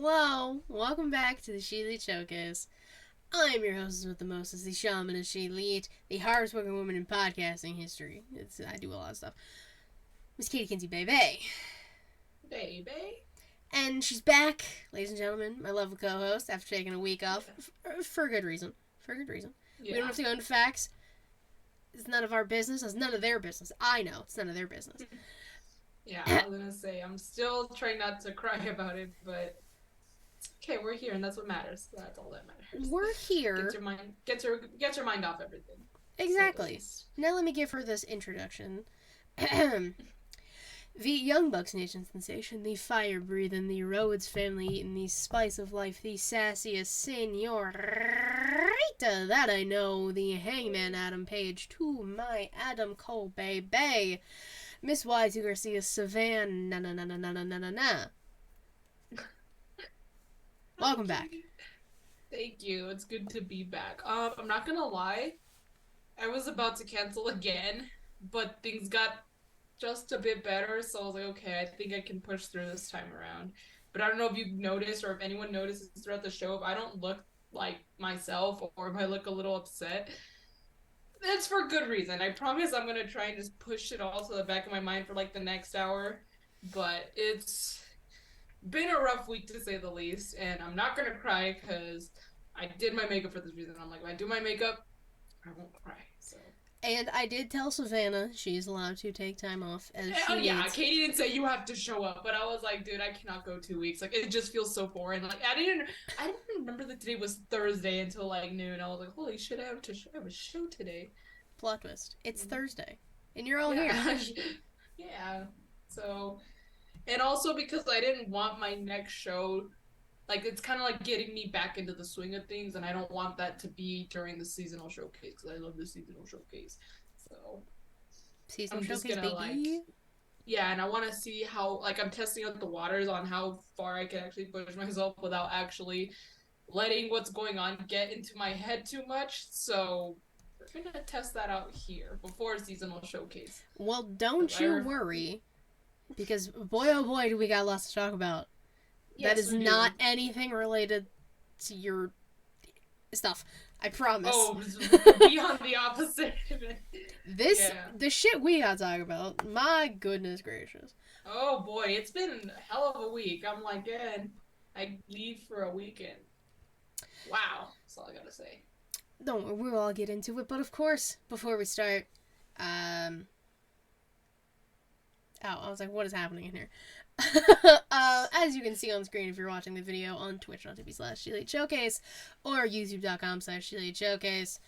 Hello, welcome back to the ShElite Showcase. I'm your hostess with the mostest, the shaman of ShElite, the hardest working woman in podcasting history. I do a lot of stuff. Miss Katie Kinsey, baby. Baby. And she's back, ladies and gentlemen, my lovely co-host, after taking a week off, for a good reason. We don't have to go into facts. It's none of our business. It's none of their business. I know, it's none of their business. Yeah, I was gonna say, I'm still trying not to cry about it, but it's okay, we're here, and that's what matters. That's all that matters. We're here. Get your mind off everything. Exactly. Now let me give her this introduction. The Young Bucks Nation sensation, the fire-breathing, the Rhodes family eating, the spice of life, the sassiest senorita that I know, the Hangman Adam Page to my Adam Cole baby, Miss Y2 Garcia Savannah, na. Welcome back. Thank you. It's good to be back. I'm not gonna lie, I was about to cancel again, but things got just a bit better, so I was like, okay, I think I can push through this time around. But I don't know if you've noticed or if anyone notices throughout the show, if I don't look like myself or if I look a little upset, it's for good reason. I promise I'm gonna try and just push it all to the back of my mind for like the next hour. But it's been a rough week to say the least, and I'm not gonna cry because I did my makeup for this reason. I'm like, if I do my makeup, I won't cry. So. And I did tell Savannah she's allowed to take time off as she needs. Katie didn't say you have to show up, but I was like, dude, I cannot go 2 weeks. Like, it just feels so boring. Like, I didn't remember that today was Thursday until like noon. I was like, holy shit, I have a show today. Plot twist. It's Thursday, and you're all here. Yeah. So, and also because I didn't want my next show, like, it's kind of like getting me back into the swing of things, and I don't want that to be during the seasonal showcase because I love the seasonal showcase. So Seasonal I'm just showcase, gonna baby. yeah, and I want to see how, like, I'm testing out the waters on how far I can actually push myself without actually letting what's going on get into my head too much. So we're gonna test that out here before seasonal showcase. Well, don't you worry, because boy oh boy do we got lots to talk about. Yes, that is not anything related to your stuff. I promise. Oh, beyond the opposite. The shit we gotta talk about. My goodness gracious. Oh boy, it's been a hell of a week. I'm like, I leave for a weekend. Wow, that's all I gotta say. Don't worry, we'll all get into it. But of course, before we start, I was like, what is happening in here? As you can see on screen if you're watching the video on twitch.tv/ShElite Showcase or youtube.com/ShElite Showcase,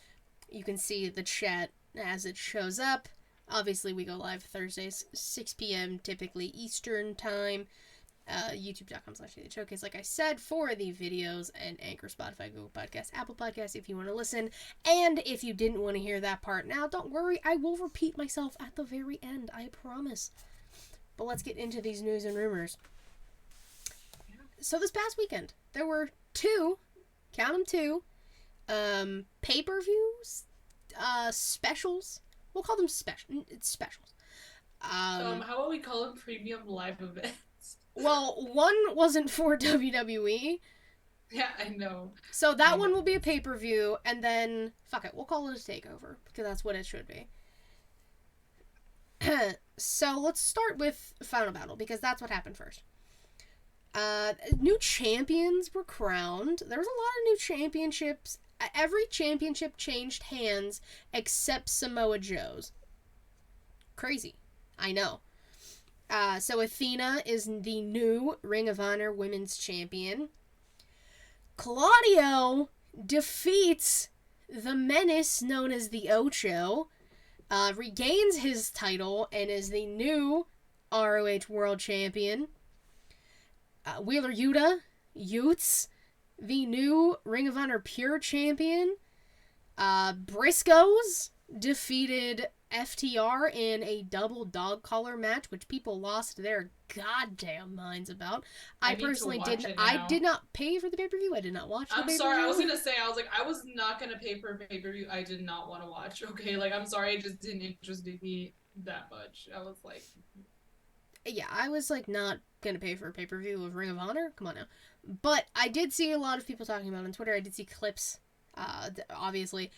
you can see the chat as it shows up. Obviously, we go live Thursdays, 6 p.m. typically Eastern time. YouTube.com/ShElite Showcase, like I said, for the videos, and Anchor, Spotify, Google Podcasts, Apple Podcasts if you want to listen. And if you didn't want to hear that part now, don't worry, I will repeat myself at the very end, I promise. But let's get into these news and rumors. So this past weekend, there were two, count them two, pay-per-views, specials. We'll call them specials. How about we call them premium live events? Well, one wasn't for WWE. Yeah, I know. So that one will be a pay-per-view, and then, fuck it, we'll call it a takeover, because that's what it should be. So let's start with Final Battle, because that's what happened first. New champions were crowned. There was a lot of new championships. Every championship changed hands except Samoa Joe's. Crazy. I know. So Athena is the new Ring of Honor Women's Champion. Claudio defeats the menace known as the Ocho. Regains his title and is the new ROH World Champion. Wheeler Yuta, the new Ring of Honor Pure Champion. Briscoes defeated FTR in a double dog collar match, which people lost their goddamn minds about. I personally didn't. I did not pay for the pay-per-view. I did not watch the pay-per-view. I'm sorry. I was gonna say. I was like, I was not gonna pay for a pay-per-view. I did not want to watch. Okay, like, I'm sorry. It just didn't interest me that much. I was like, yeah, I was like not gonna pay for a pay-per-view of Ring of Honor? Come on now. But I did see a lot of people talking about it on Twitter. I did see clips, obviously.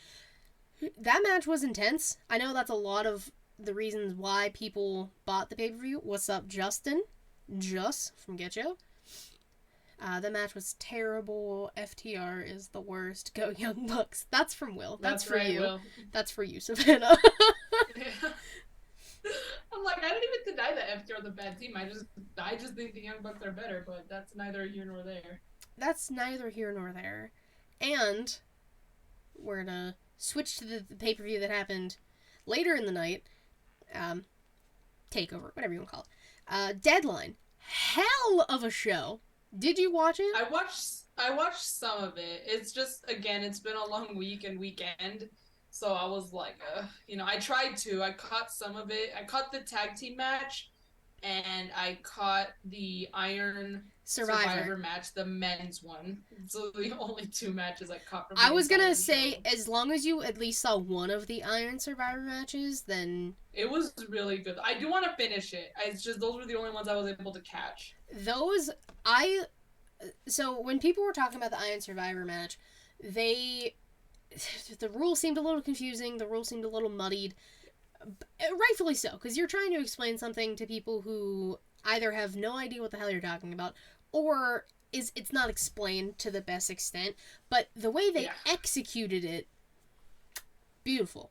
That match was intense. I know that's a lot of the reasons why people bought the pay-per-view. What's up, Justin? Just from Getcho. The match was terrible. FTR is the worst. Go Young Bucks. That's from Will. That's for right, you. Will. That's for you, Savannah. Yeah. I'm like, I don't even deny that FTR are the bad team. I just think the Young Bucks are better, but that's neither here nor there. That's neither here nor there. And we're gonna switch to the pay-per-view that happened later in the night. Takeover, whatever you want to call it. Deadline. Hell of a show. Did you watch it? I watched some of it. It's just, again, it's been a long week and weekend, so I was like, I tried to. I caught some of it. I caught the tag team match, and I caught the Iron Survivor match, the men's one. So the only two matches I caught from. I was gonna say, as long as you at least saw one of the Iron Survivor matches, then it was really good. I do want to finish it. It's just those were the only ones I was able to catch. So when people were talking about the Iron Survivor match, the rules seemed a little confusing. The rules seemed a little muddied. Rightfully so, because you're trying to explain something to people who either have no idea what the hell you're talking about, or it's not explained to the best extent. But the way they executed it, beautiful.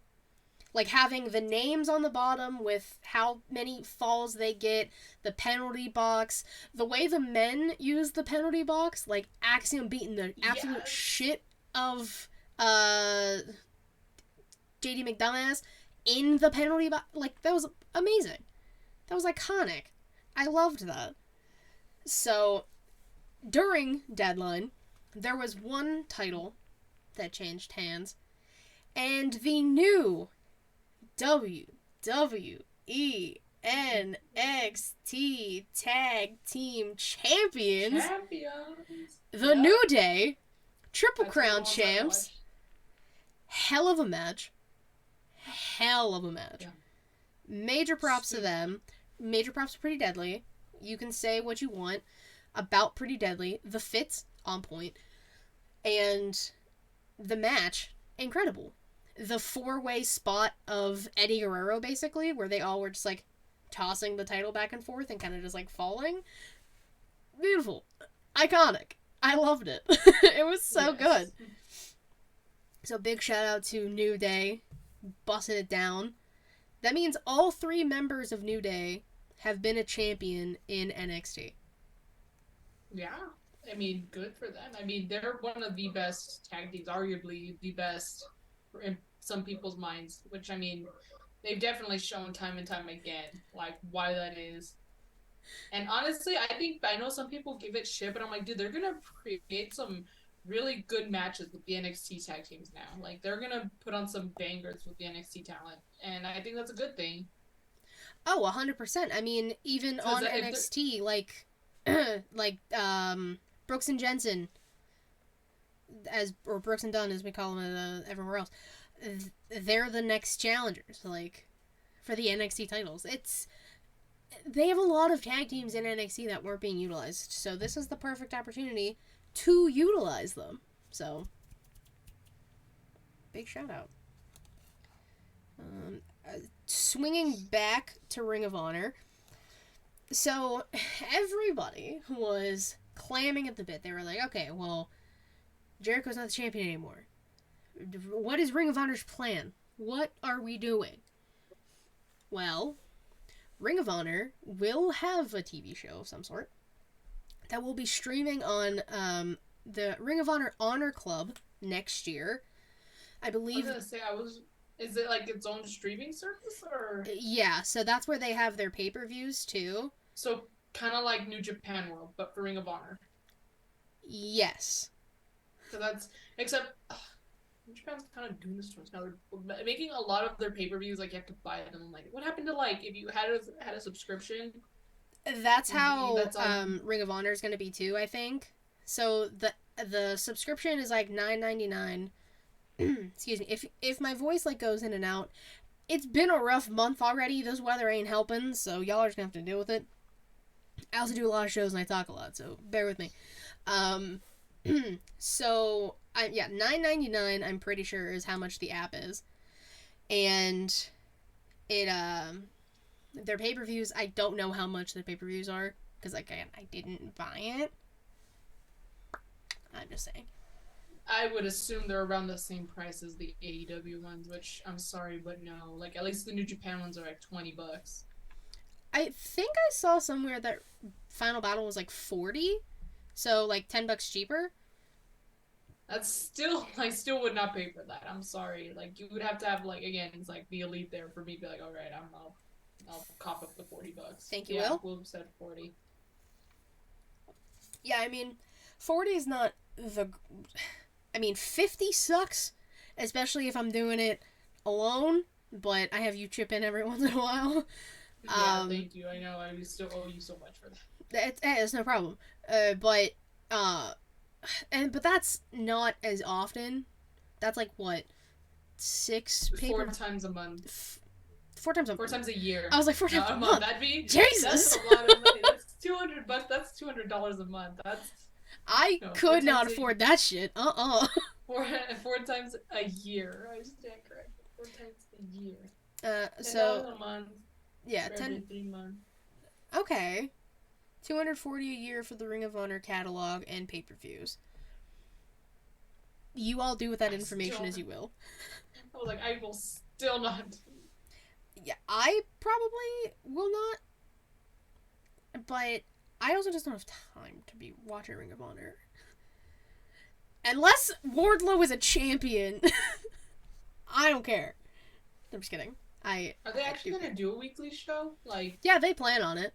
Like having the names on the bottom with how many falls they get, the penalty box, the way the men use the penalty box, like Axiom beating the absolute shit of JD McDumbass in the penalty box. Like, that was amazing. That was iconic. I loved that. So, during Deadline, there was one title that changed hands, and the new WWE NXT Tag Team Champions. The New Day, Triple Crown Champs. Hell of a match. Yeah. Major props to them. Major props to Pretty Deadly. You can say what you want about Pretty Deadly. The fits, on point. And the match, incredible. The 4-way spot of Eddie Guerrero, basically, where they all were just, like, tossing the title back and forth and kind of just, like, falling. Beautiful. Iconic. I loved it. It was so good. So big shout out to New Day, busting it down. That means all 3 members of New Day have been a champion in NXT. Yeah. I mean, good for them. I mean, they're one of the best tag teams, arguably the best in some people's minds, which, I mean, they've definitely shown time and time again, like, why that is. And honestly, I know some people give it shit, but I'm like, dude, they're gonna create some really good matches with the NXT tag teams now. Like, they're gonna put on some bangers with the NXT talent, and I think that's a good thing. Oh, 100%. I mean, even on NXT, like Brooks and Jensen, or Brooks and Dunn, as we call them everywhere else, they're the next challengers, like, for the NXT titles. They have a lot of tag teams in NXT that weren't being utilized, so this is the perfect opportunity to utilize them. So, big shout out. Swinging back to Ring of Honor. So, everybody was clamming at the bit. They were like, okay, well, Jericho's not the champion anymore. What is Ring of Honor's plan? What are we doing? Well, Ring of Honor will have a TV show of some sort that will be streaming on the Ring of Honor Honor Club next year. I believe. I was gonna say, is it like its own streaming service, or? Yeah, so that's where they have their pay-per-views too. So kind of like New Japan World, but for Ring of Honor. Yes. So except New Japan's kind of doing this to us now. They're making a lot of their pay-per-views like you have to buy them. Like, what happened to, like, if you had a subscription? That's how Ring of Honor is going to be too, I think. So the subscription is like $9.99. Excuse me. If my voice like goes in and out, it's been a rough month already. This weather ain't helping, so y'all are just gonna have to deal with it. I also do a lot of shows and I talk a lot, so bear with me. Um, so yeah, $9.99. I'm pretty sure is how much the app is, and it their pay per views. I don't know how much the pay per views are because like I didn't buy it. I'm just saying. I would assume they're around the same price as the AEW ones, which I'm sorry, but no. Like at least the New Japan ones are like $20. I think I saw somewhere that Final Battle was like 40, so like $10 cheaper. That's still I still would not pay for that. I'm sorry. Like you would have to have like again, it's like the elite there for me to be like, all right, I'll cop up the $40. Thank you, Yeah, Will. we'll said 40. Yeah, I mean, 40 is not the. I mean, 50 sucks, especially if I'm doing it alone. But I have you chip in every once in a while. Yeah, thank you. I know I still owe you so much for that. It's no problem. But but that's not as often. That's like what 4 times a month. 4 times a 4 times a year. I was like 4 times Not a a month. month. That'd be Jesus. That's a lot of money. That's $200. That's $200 a month. That's I no, could not afford that shit. Four times a year. I stand corrected. 4 times a year. So $10 a month. yeah, For 10. every 3 months. Okay, 240 a year for the Ring of Honor catalog and pay-per-views. You all do with that information as you will. I was like, I will still not. Yeah, I probably will not, but I also just don't have time to be watching Ring of Honor. Unless Wardlow is a champion, I don't care. I'm just kidding. Are they actually gonna do a weekly show? Like, yeah, they plan on it.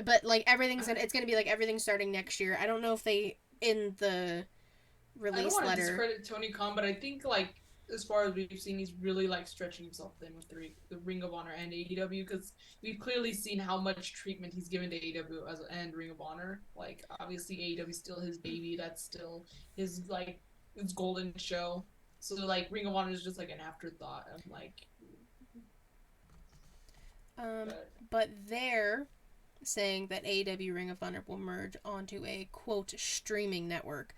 But like it's gonna be like everything starting next year. I don't know if they in the release I don't want to letter. discredit Tony Khan, but I think like as far as we've seen, he's really like stretching himself thin with the Ring of Honor and AEW because we've clearly seen how much treatment he's given to AEW and Ring of Honor. Like obviously AEW is still his baby. That's still his like his golden show. So like Ring of Honor is just like an afterthought. I'm like, but they're saying that AEW Ring of Honor will merge onto a quote streaming network.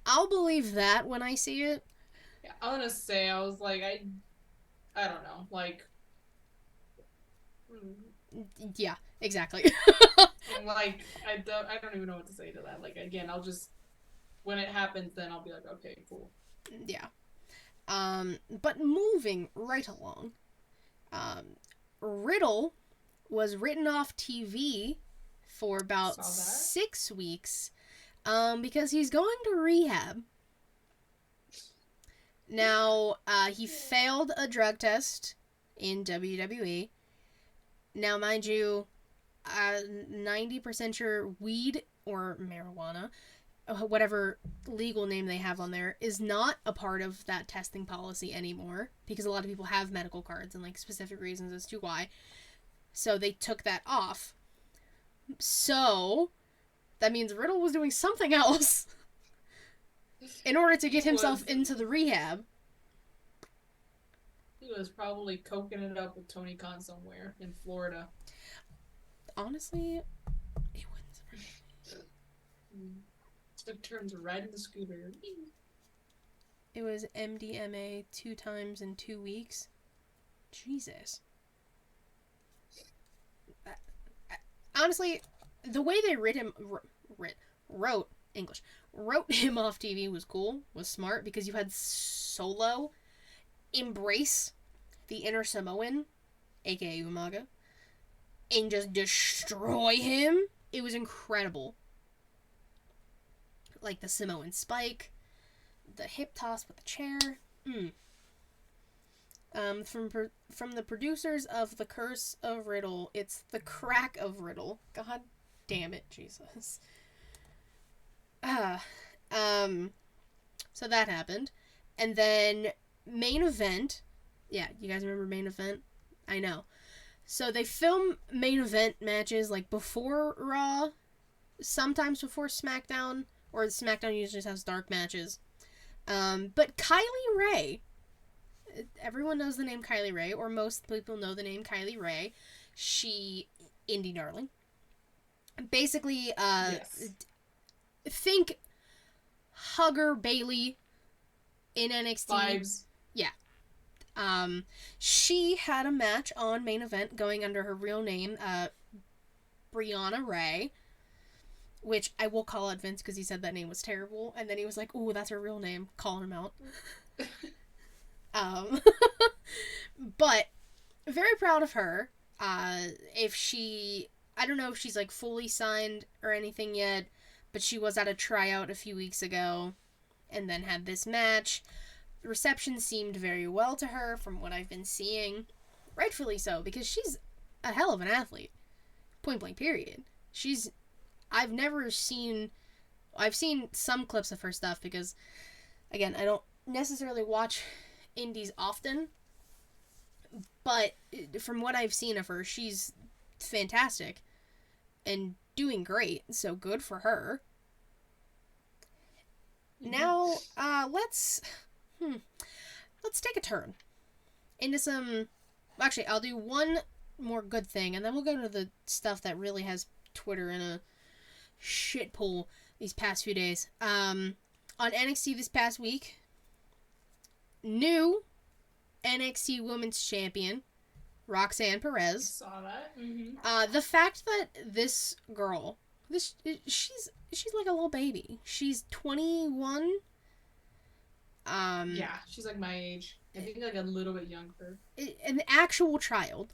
I'll believe that when I see it. Yeah, I want to say I was like I don't know like. Yeah, exactly. Like I don't even know what to say to that. Like again, I'll just when it happens, then I'll be like, okay, cool. Yeah. But moving right along, Riddle was written off TV for about 6 weeks, because he's going to rehab. Now, he failed a drug test in WWE. Now, mind you, 90% sure weed or marijuana, whatever legal name they have on there, is not a part of that testing policy anymore because a lot of people have medical cards and like specific reasons as to why. So they took that off. So that means Riddle was doing something else in order to get himself into the rehab. He was probably coking it up with Tony Khan somewhere in Florida. Honestly, it wouldn't surprise me. Took turns riding the scooter. It was MDMA 2 times in 2 weeks. Jesus. Honestly, the way they wrote him off TV was cool, was smart, because you had Solo embrace the inner Samoan, aka Umaga, and just destroy him. It was incredible. Like the Samoan spike, the hip toss with the chair. From the producers of The Curse of Riddle, it's The Crack of Riddle. God damn it, Jesus. So that happened. And then Main Event. Yeah, you guys remember Main Event? I know. So they film Main Event matches like before Raw, sometimes before SmackDown, or SmackDown usually has dark matches. But Kylie Rae, everyone knows the name Kylie Rae, or most people know the name Kylie Rae. She indie darling. Basically, Yes. think Hugger Bailey in NXT. Vibes. Yeah. She had a match on main event going under her real name, Brianna Ray, which I will call out Vince because he said that name was terrible, and then he was like, "Ooh, that's her real name," calling him out. Um, but very proud of her. If she, I don't know if she's like fully signed or anything yet, but she was at a tryout a few weeks ago, and then had this match. The reception seemed very well to her from what I've been seeing. Rightfully so, because she's a hell of an athlete. Point blank, period. I've never seen, I've seen some clips of her stuff because, again, I don't necessarily watch indies often, but from what I've seen of her, she's fantastic and doing great, so good for her. Now, let's take a turn into some. Actually, I'll do one more good thing, and then we'll go to the stuff that really has Twitter in a shit pool these past few days. On NXT this past week, new NXT Women's Champion Roxanne Perez. Saw that. Mm-hmm. The fact that this girl, she's like a little baby. She's 21. Yeah, she's like my age. I think like a little bit younger. An actual child.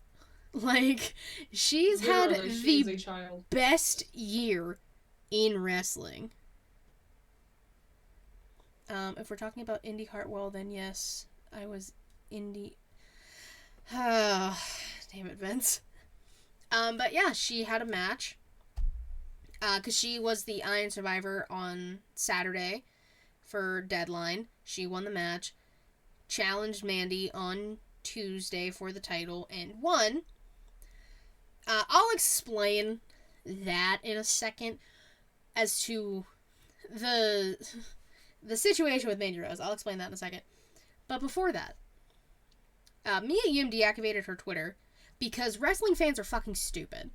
Like, she's Literally, had she is the a child. best year in wrestling. If we're talking about Indy Hartwell, then yes, I was Indy. Damn it, Vince. But yeah, she had a match. Because she was the Iron Survivor on Saturday for Deadline. She won the match. Challenged Mandy on Tuesday for the title and won. I'll explain that in a second as to the situation with Mandy Rose. I'll explain that in a second. But before that, Mia Yim deactivated her Twitter because wrestling fans are fucking stupid.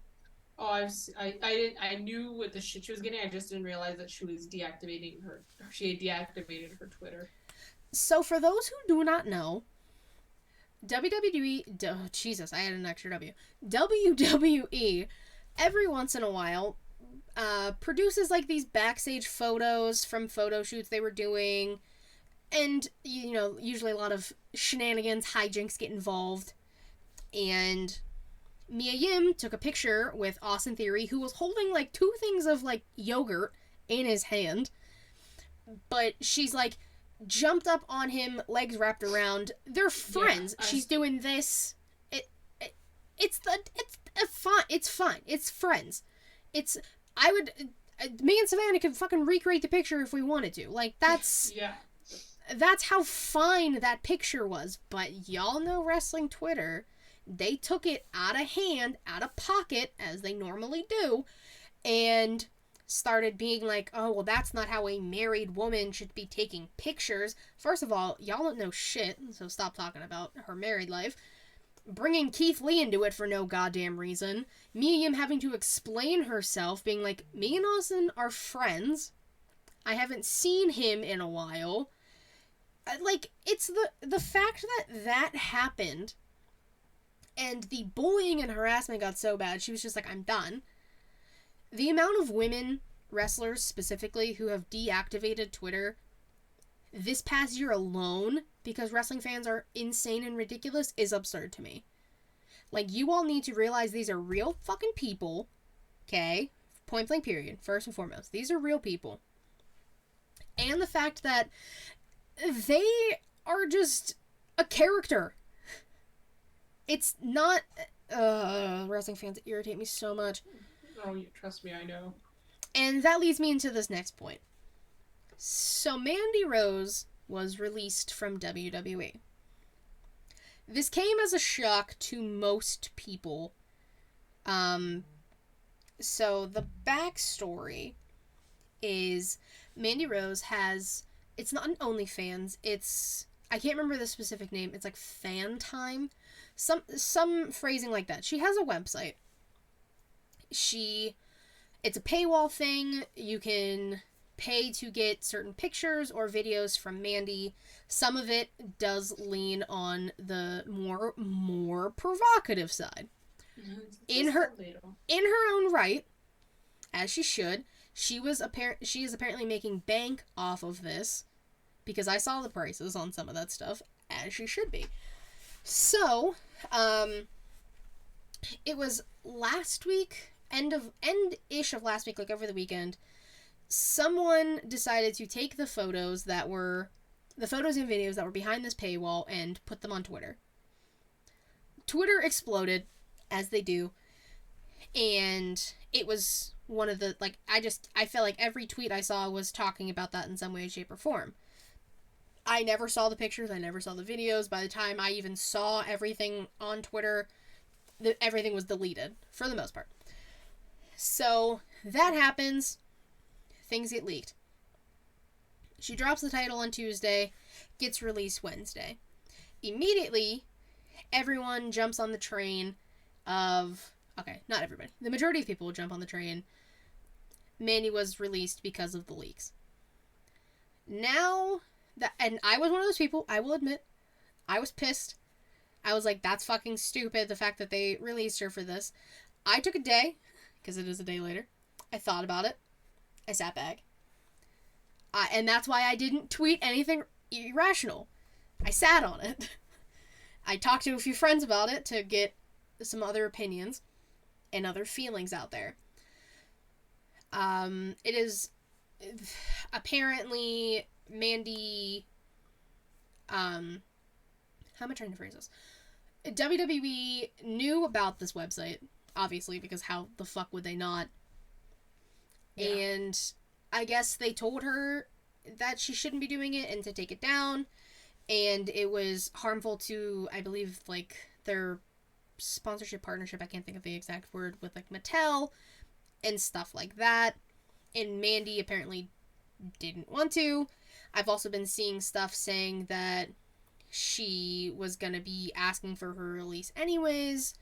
Oh, I knew what the shit she was getting. I just didn't realize that she was deactivating her. She had deactivated her Twitter. So for those who do not know, WWE, oh, Jesus, I had an extra W. WWE, every once in a while, produces like these backstage photos from photo shoots they were doing, and you know, usually a lot of shenanigans, hijinks get involved, and Mia Yim took a picture with Austin Theory, who was holding like 2 things of like yogurt in his hand, but she's like jumped up on him, legs wrapped around. They're friends. Yeah, she's doing this. It's fine. It's fine. It's friends. Me and Savannah could fucking recreate the picture if we wanted to. Like, that's yeah. That's how fine that picture was. But y'all know wrestling Twitter. They took it out of hand, out of pocket, as they normally do, and started being like, oh, well, that's not how a married woman should be taking pictures. First of all, y'all don't know shit, so stop talking about her married life. Bringing Keith Lee into it for no goddamn reason. Mia Yim having to explain herself, being like, me and Austin are friends. I haven't seen him in a while. Like, it's the fact that happened, and the bullying and harassment got so bad, she was just like, I'm done. The amount of women wrestlers specifically who have deactivated Twitter this past year alone because wrestling fans are insane and ridiculous is absurd to me. Like, you all need to realize these are real fucking people, okay? Point blank period, first and foremost. These are real people. And the fact that they are just a character. It's not... wrestling fans irritate me so much. Oh, trust me, I know. And that leads me into this next point. So Mandy Rose was released from WWE. This came as a shock to most people. So the backstory is Mandy Rose has... It's not an OnlyFans. It's... I can't remember the specific name. It's like Fan Time. Some phrasing like that. She has a website. It's a paywall thing. You can pay to get certain pictures or videos from Mandy. Some of it does lean on the more provocative side. In her own right, as she should, she is apparently making bank off of this, because I saw the prices on some of that stuff, as she should be. So, it was last week, end-ish of last week, like over the weekend, someone decided to take the photos and videos that were behind this paywall and put them on Twitter. Twitter exploded, as they do, and it was one of the, like, I felt like every tweet I saw was talking about that in some way, shape, or form. I never saw the pictures, I never saw the videos. By the time I even saw everything on Twitter, everything was deleted, for the most part. So, that happens. Things get leaked. She drops the title on Tuesday, gets released Wednesday. Immediately, everyone jumps on the train of... Okay, not everybody. The majority of people jump on the train. Mandy was released because of the leaks. Now, and I was one of those people, I will admit, I was pissed. I was like, that's fucking stupid, the fact that they released her for this. I took a day, because it is a day later. I thought about it. I sat back. And that's why I didn't tweet anything irrational. I sat on it. I talked to a few friends about it to get some other opinions and other feelings out there. It is apparently Mandy... how am I trying to phrase this? WWE knew about this website, obviously, because how the fuck would they not? Yeah. And I guess they told her that she shouldn't be doing it and to take it down, and it was harmful to, I believe, like, their sponsorship partnership, I can't think of the exact word, with, like, Mattel and stuff like that, and Mandy apparently didn't want to. I've also been seeing stuff saying that she was gonna be asking for her release anyways.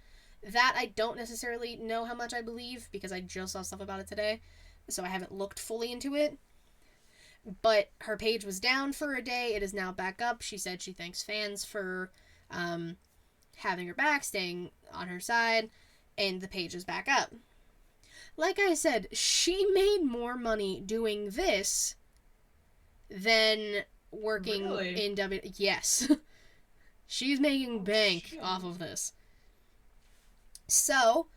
That I don't necessarily know how much I believe, because I just saw stuff about it today, so I haven't looked fully into it. But her page was down for a day. It is now back up. She said she thanks fans for having her back, staying on her side, and the page is back up. Like I said, she made more money doing this than working in Yes. She's making bank off of this. So,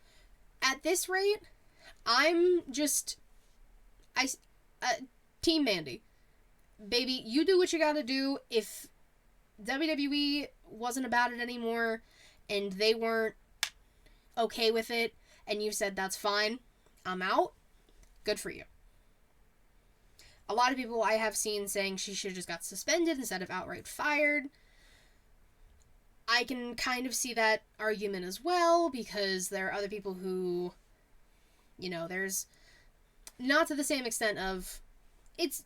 at this rate, I'm just... Team Mandy. Baby, you do what you gotta do. If WWE wasn't about it anymore, and they weren't okay with it, and you said that's fine, I'm out, good for you. A lot of people I have seen saying she should have just got suspended instead of outright fired. I can kind of see that argument as well, because there are other people who, you know, there's not to the same extent of, it's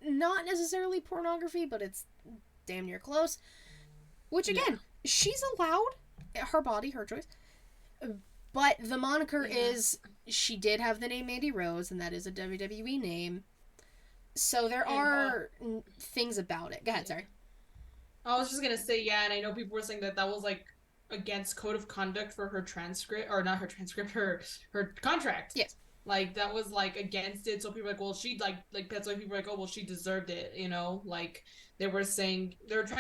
not necessarily pornography, but it's damn near close. Which, again, she's allowed, her body, her choice. But the moniker is, she did have the name Mandy Rose, and that is a WWE name. So there are things about it. Go ahead, sorry. I was just gonna say, yeah, and I know people were saying that was, like, against code of conduct for her transcript, or not her transcript, her contract. Yes. Like, that was, like, against it, so people were like, well, she, like, that's why people were like, oh, well, she deserved it, you know? Like, they were trying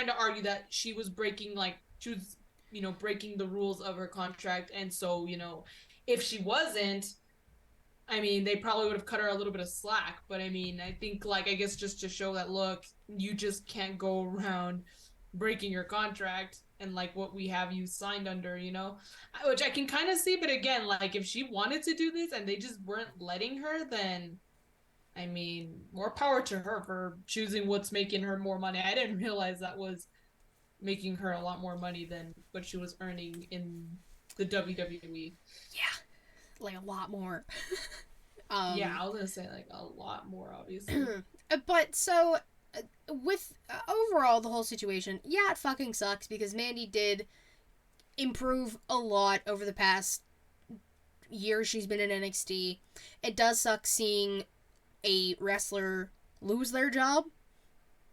to argue that she was breaking, like, she was, you know, breaking the rules of her contract, and so, you know, if she wasn't, I mean, they probably would have cut her a little bit of slack, but I mean, I think, like, I guess just to show that, look, you just can't go around breaking your contract and, like, what we have you signed under, you know, which I can kind of see. But again, like, if she wanted to do this and they just weren't letting her, then I mean, more power to her for choosing what's making her more money. I didn't realize that was making her a lot more money than what she was earning in the WWE. Yeah, like a lot more. Yeah, I was gonna say, like, a lot more, obviously. But so with overall the whole situation, yeah, it fucking sucks, because Mandy did improve a lot over the past years she's been in NXT. It does suck seeing a wrestler lose their job.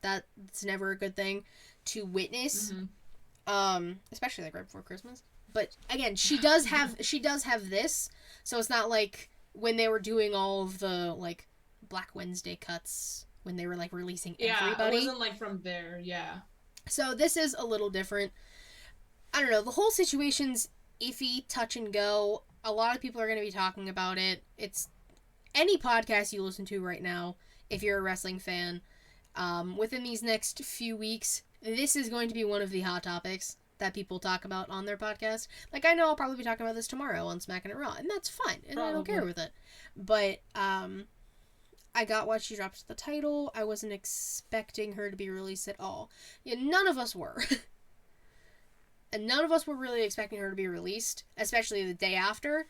That's never a good thing to witness. Especially like right before Christmas. But again, she does have this, so it's not like when they were doing all of the like Black Wednesday cuts when they were like releasing everybody. It wasn't like from there, yeah. So this is a little different. I don't know, the whole situation's iffy, touch and go. A lot of people are going to be talking about it. It's any podcast you listen to right now, if you're a wrestling fan, within these next few weeks, this is going to be one of the hot topics that people talk about on their podcast. Like, I know I'll probably be talking about this tomorrow on Smackin' It Raw, and that's fine, and I don't care with it. But, I got why she dropped the title. I wasn't expecting her to be released at all. Yeah, none of us were. And none of us were really expecting her to be released, especially the day after.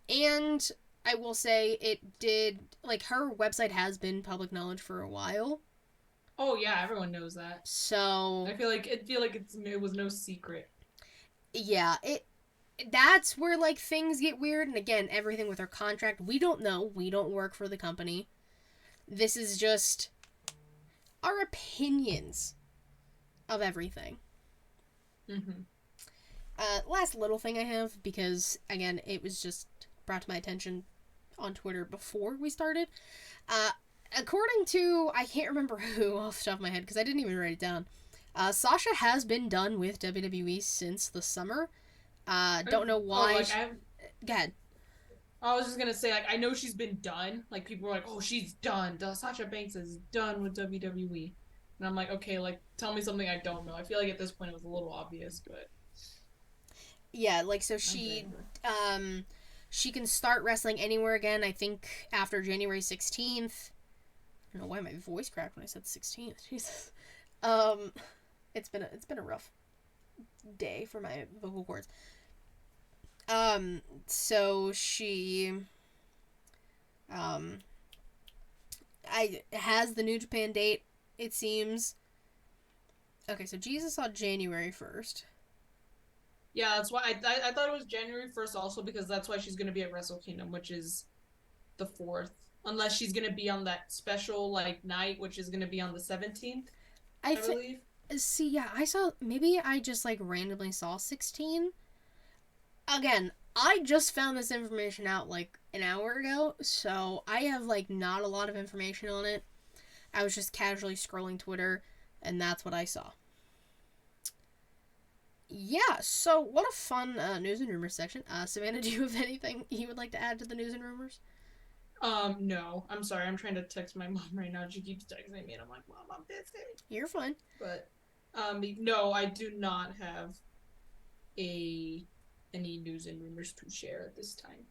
And I will say it did, like, her website has been public knowledge for a while. Oh yeah, everyone knows that. So I feel like it was no secret. Yeah, that's where like things get weird, and again, everything with her contract, we don't know. We don't work for the company. This is just our opinions of everything. Last little thing I have, because again, it was just brought to my attention on Twitter before we started. According to, I can't remember who off the top of my head because I didn't even write it down. Sasha has been done with WWE since the summer. Don't know why. Go ahead. I was just gonna say, like, I know she's been done. Like, people were like, "Oh, she's done. Sasha Banks is done with WWE," and I'm like, "Okay, like, tell me something I don't know." I feel like at this point it was a little obvious, but yeah, like so she can start wrestling anywhere again. I think after January 16th. I don't know why my voice cracked when I said 16th. Jesus. It's been a rough day for my vocal cords. So she has the New Japan date, it seems. Okay, so Jesus saw January 1st. Yeah, that's why I thought it was January 1st also, because that's why she's going to be at Wrestle Kingdom, which is the 4th. Unless she's going to be on that special, like, night, which is going to be on the 17th, I believe. See, yeah, maybe I just, like, randomly saw 16. Again, I just found this information out, like, an hour ago, so I have, like, not a lot of information on it. I was just casually scrolling Twitter, and that's what I saw. Yeah, so what a fun news and rumors section. Savannah, do you have anything you would like to add to the news and rumors? No. I'm sorry. I'm trying to text my mom right now. She keeps texting me, and I'm like, "Mom, I'm busy." You're fine. But, no, I do not have any news and rumors to share at this time.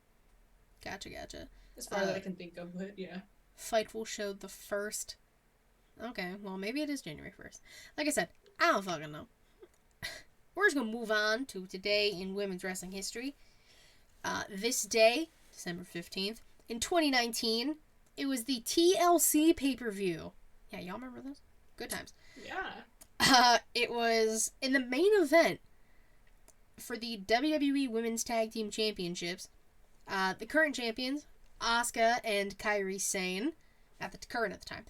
Gotcha. As far as I can think of, but yeah. Fightful showed the 1st. Okay, well, maybe it is January 1st. Like I said, I don't fucking know. We're just gonna move on to today in women's wrestling history. This day, December 15th, in 2019, it was the TLC pay-per-view. Yeah, y'all remember this? Good times. Yeah. It was in the main event for the WWE Women's Tag Team Championships. The current champions, Asuka and Kairi Sane, at the time,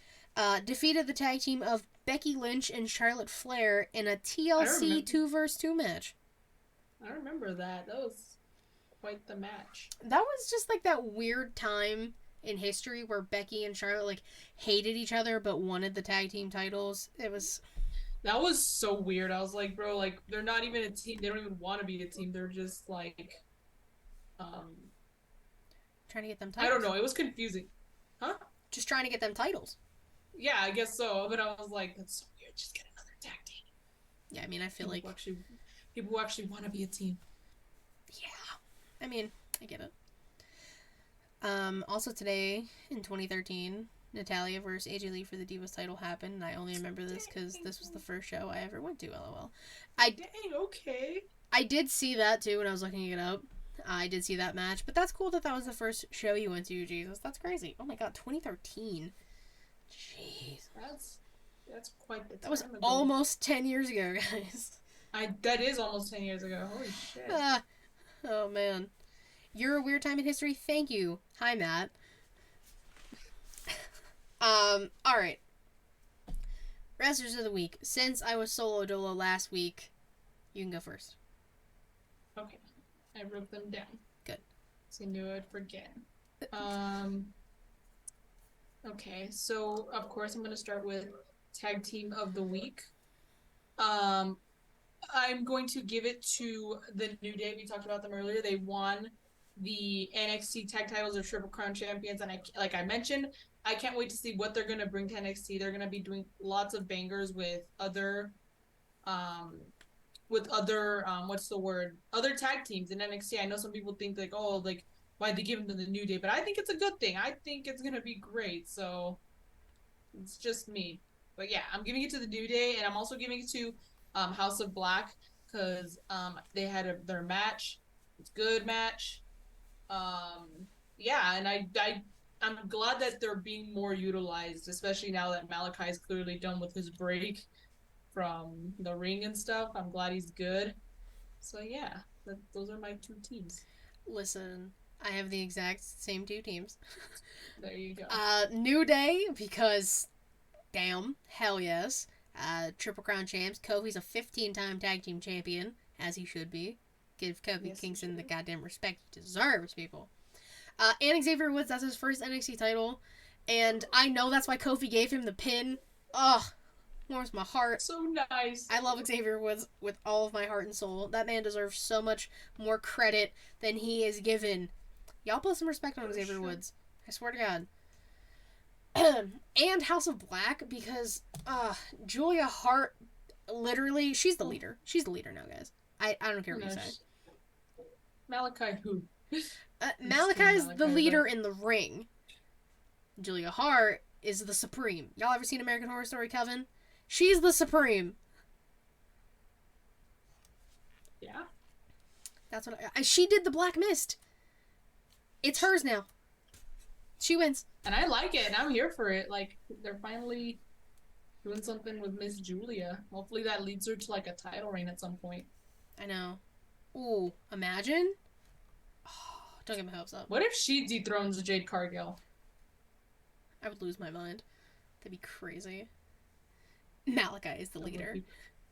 defeated the tag team of Becky Lynch and Charlotte Flair in a TLC 2vs2 match. I remember that. That was quite the match. That was just like that weird time in history where Becky and Charlotte like hated each other but wanted the tag team titles. That was so weird. I was like, bro, like, they're not even a team. They don't even want to be a team. They're just like, trying to get them titles. I don't know. It was confusing. Huh? Just trying to get them titles. Yeah, I guess so. But I was like, that's so weird. Just get another tag team. Yeah, I mean, I feel people who actually want to be a team. Yeah. I mean, I get it. Also today, in 2013, Natalya versus AJ Lee for the Divas title happened, and I only remember this because this was the first show I ever went to, LOL. Okay. I did see that, too, when I was looking it up. I did see that match, but that's cool that was the first show you went to, Jesus. That's crazy. Oh my god, 2013. Jeez. That's quite the time. That was almost 10 years ago, guys. That is almost 10 years ago. Holy shit. Oh, man. You're a weird time in history. Thank you. Hi, Matt. All right. Wrestlers of the week. Since I was solo dolo last week, you can go first. Okay, I wrote them down. Good. So I knew I'd forget. Okay, so of course I'm gonna start with tag team of the week. Um, I'm going to give it to the New Day. We talked about them earlier. They won the NXT tag titles of Triple Crown champions, and like I mentioned, I can't wait to see what they're gonna bring to NXT. They're gonna be doing lots of bangers um what's the word, other tag teams in NXT. I know some people think like, oh, like why'd they give them to the New Day, but I think it's a good thing. I think it's gonna be great. So it's just me. But yeah, I'm giving it to the New Day, and I'm also giving it to House of Black because they had their match. It's a good match. Um, yeah, and I'm glad that they're being more utilized, especially now that Malachi is clearly done with his break from the ring and stuff. I'm glad he's good. So yeah, those are my two teams. Listen, I have the exact same two teams. There you go. New Day, because damn, hell yes. Triple Crown champs. Kofi's a 15-time tag team champion, as he should be. Give Kofi Yes, Kingston the goddamn respect he deserves, people. And Xavier Woods, that's his first NXT title. And I know that's why Kofi gave him the pin. Ugh, warms my heart. So nice. I love Xavier Woods with all of my heart and soul. That man deserves so much more credit than he is given. Y'all put some respect on Xavier Woods. I swear to God. And House of Black, because Julia Hart, literally, she's the leader. She's the leader now, guys. I don't care what you say. Malachi who? Malachi's the leader in the ring. Julia Hart is the supreme. Y'all ever seen American Horror Story, Kevin? She's the supreme. Yeah. That's what she did the Black Mist. It's hers now. She wins. And I like it, and I'm here for it. Like, they're finally doing something with Miss Julia. Hopefully that leads her to, like, a title reign at some point. I know. Ooh, imagine? Oh, don't get my hopes up. What if she dethrones Jade Cargill? I would lose my mind. That'd be crazy. Malachi is the leader.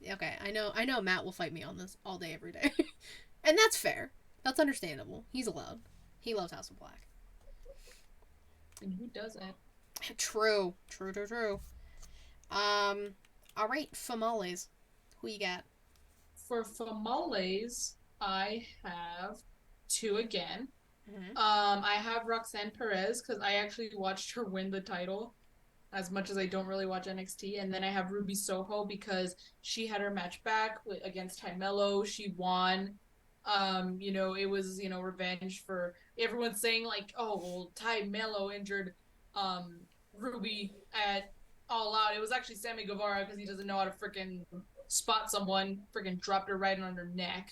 Okay, I know Matt will fight me on this all day, every day. And that's fair. That's understandable. He's allowed. He loves House of Black. And who doesn't? True. All right, Famales. Who you got? For Famales, I have two again. Mm-hmm. I have Roxanne Perez because I actually watched her win the title, as much as I don't really watch NXT. And then I have Ruby Soho because she had her match back against Ty Mello. She won. It was, revenge for everyone saying like, oh, well, Ty Mello injured Ruby at All Out. It was actually Sammy Guevara because he doesn't know how to freaking spot someone, freaking dropped her right on her neck.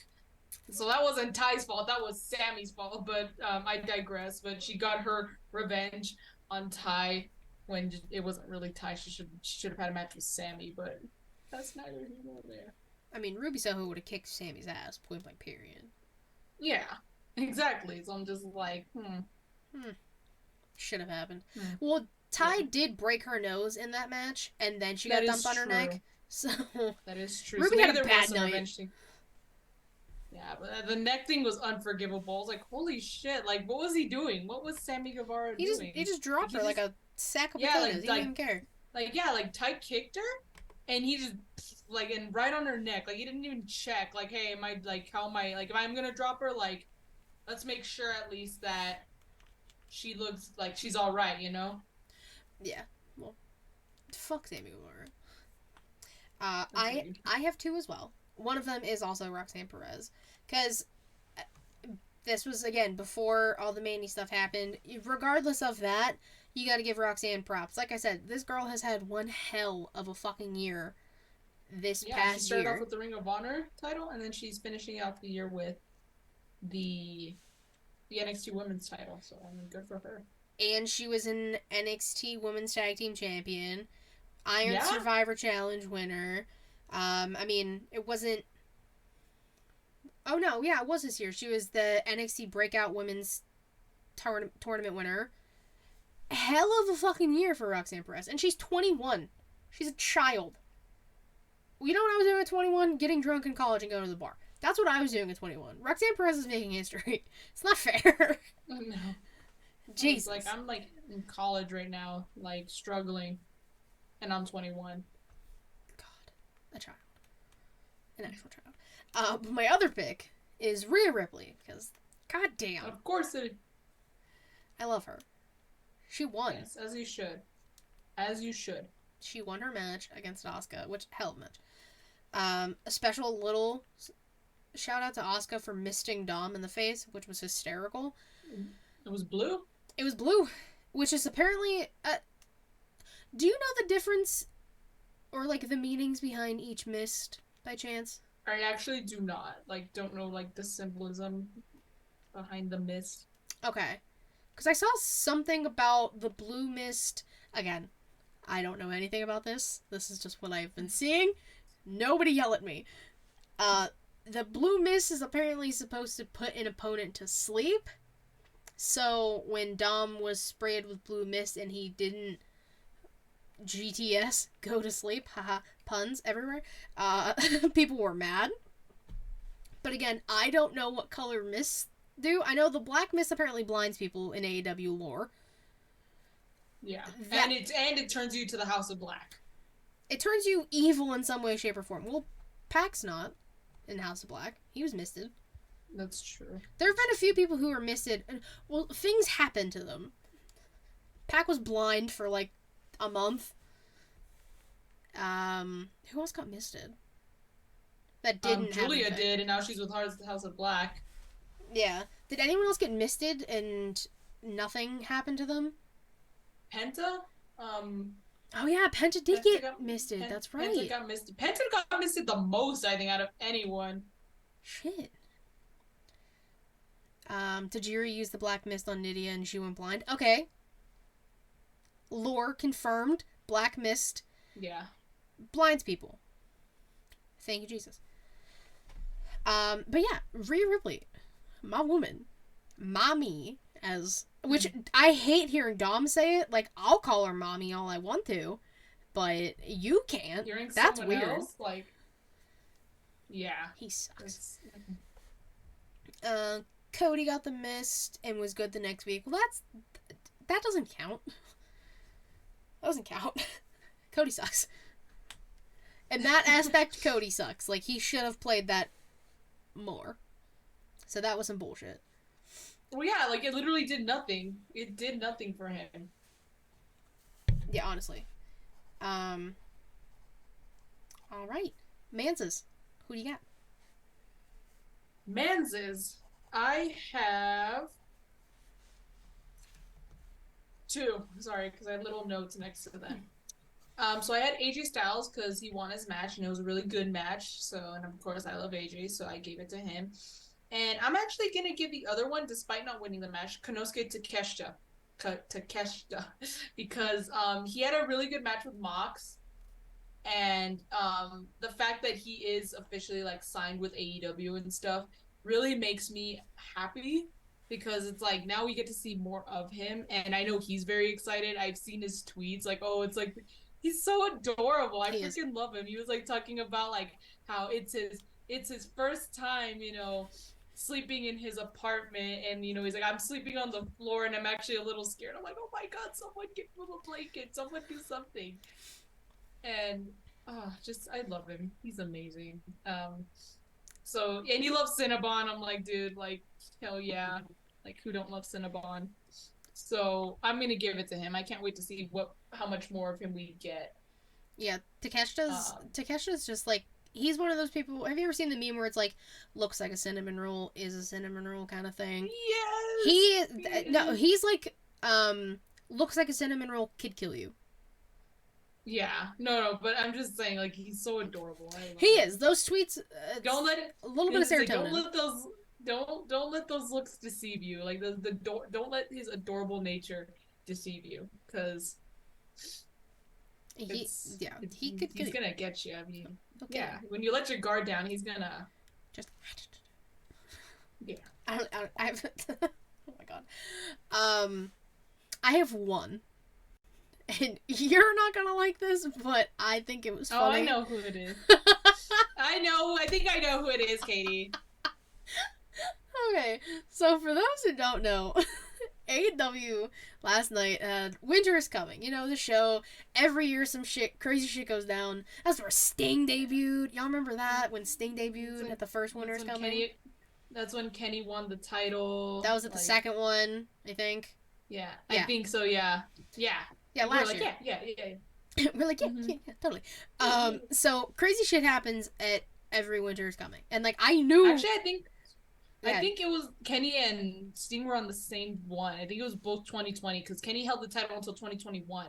So that wasn't Ty's fault. That was Sammy's fault. But I digress. But she got her revenge on Ty when it wasn't really Ty. She should have had a match with Sammy. But that's neither here nor there. I mean, Ruby Soho would have kicked Sammy's ass, point blank, period. Yeah, exactly. So I'm just like, Should have happened. Well, Ty did break her nose in that match, and then she got dumped on her neck. So that is true. Ruby so had a bad night. Yeah, but the neck thing was unforgivable. I was like, holy shit! Like, what was he doing? What was Sammy Guevara doing? He just dropped her like a sack of potatoes. He didn't even care. Like Ty kicked her, and he just and right on her neck. Like he didn't even check. Like, hey, how am I if I'm gonna drop her? Like, let's make sure at least that she looks like she's all right. Yeah. Well, fuck Sammy Guevara. I have two as well. One of them is also Roxanne Perez, because this was, again, before all the Mandy stuff happened. Regardless of that, you gotta give Roxanne props. Like I said, this girl has had one hell of a fucking year this past year. She started off with the Ring of Honor title, and then she's finishing out the year with the NXT Women's title, so I mean, good for her. And she was an NXT Women's Tag Team Champion, Iron Survivor Challenge winner. I mean, it wasn't... Oh no, yeah, it was this year. She was the NXT Breakout Women's Tournament winner. Hell of a fucking year for Roxanne Perez, and she's 21. She's a child. You know what I was doing at 21? Getting drunk in college and going to the bar. That's what I was doing at 21. Roxanne Perez is making history. It's not fair. No. Jesus. Like, I'm like in college right now, like struggling, and I'm 21. God, a child, an actual child. But my other pick is Rhea Ripley because, goddamn, Of course it. I love her. She won. Yes, as you should. As you should. She won her match against Asuka, which hell of a match. A special little shout out to Asuka for misting Dom in the face, which was hysterical. It was blue? It was blue, which is apparently. Do you know the difference or like the meanings behind each mist by chance? I actually do not. Like, don't know, like, the symbolism behind the mist. Okay. Because I saw something about the blue mist. Again, I don't know anything about this. This is just what I've been seeing. Nobody yell at me. The blue mist is apparently supposed to put an opponent to sleep. So when Dom was sprayed with blue mist and he didn't GTS, go to sleep, haha, puns everywhere, people were mad. But again, I don't know what color mists do. I know the black mist apparently blinds people in AEW lore. Yeah. And it turns you to the House of Black. It turns you evil in some way, shape, or form. Well, Pac's not in House of Black. He was misted. That's true. There have been a few people who were misted. And, well, things happened to them. Pac was blind for like a month. Who else got misted? That didn't Julia did, and now she's with House of Black. Yeah. Did anyone else get misted and nothing happened to them? Penta? Oh yeah, Penta did get misted. That's right. Penta got misted. Penta got misted the most, I think, out of anyone. Shit. Tajiri used the black mist on Nydia and she went blind. Okay. Lore confirmed. Black mist. Yeah. Blinds people. Thank you, Jesus. But yeah, Rhea Ripley, my woman, mommy, which I hate hearing Dom say it. Like, I'll call her mommy all I want to, but you can't. Hearing That's someone weird. else, like, yeah, he sucks. Cody got the mist and was good the next week. Well, that doesn't count. That doesn't count. Cody sucks. In that aspect, Cody sucks. Like, he should have played that more. So that was some bullshit. Well, yeah, like, it literally did nothing. It did nothing for him. Yeah, honestly. All right. Manses. Who do you got? Manses. I have 2. Sorry, because I had little notes next to them. So I had AJ Styles because he won his match and it was a really good match. So, and of course I love AJ, so I gave it to him. And I'm actually gonna give the other one, despite not winning the match, Konosuke Takeshita, because he had a really good match with Mox, and the fact that he is officially like signed with AEW and stuff really makes me happy. Because it's like, now we get to see more of him, and I know he's very excited. I've seen his tweets, like, oh, it's like, he's so adorable. I freaking love him. He was like talking about like how it's his first time, you know, sleeping in his apartment, and you know, he's like, I'm sleeping on the floor and I'm actually a little scared. I'm like, oh my god, someone give him a blanket, someone do something. And just, I love him. He's amazing. So, and he loves Cinnabon. I'm like, dude, like, hell yeah. Like, who don't love Cinnabon? So, I'm going to give it to him. I can't wait to see how much more of him we get. Yeah, Takeshita's just like, he's one of those people. Have you ever seen the meme where it's like, looks like a cinnamon roll, is a cinnamon roll kind of thing? Yes! He's like, looks like a cinnamon roll, could kill you. Yeah, no, but I'm just saying, like, he's so adorable. He is. Those tweets. Don't let it. A little bit of serotonin. Like, don't let those looks deceive you. Like don't let his adorable nature deceive you, because he's gonna get you. I mean, okay. Yeah, when you let your guard down, he's gonna just. Yeah. I have oh my god. I have one. And you're not gonna like this, but I think it was Oh, I funny. know who it is. I think I know who it is, Katie. Okay, so for those who don't know, AEW last night had Winter is Coming. You know, the show. Every year some crazy shit goes down. That's where Sting debuted. Y'all remember that? When Sting That's debuted when, at the first Winter that's is when Coming? Kenny. That's when Kenny won the That title. was at the Like, second one, I think. yeah, I Yeah. think so. Yeah, yeah. Yeah, We're last like, year. yeah. We're like, yeah, Mm-hmm. yeah, yeah, totally. So crazy shit happens at every Winter is Coming. And like I knew Actually, I yeah. think it was Kenny and Sting were on the same one. I think it was both 2020 because Kenny held the title until 2021,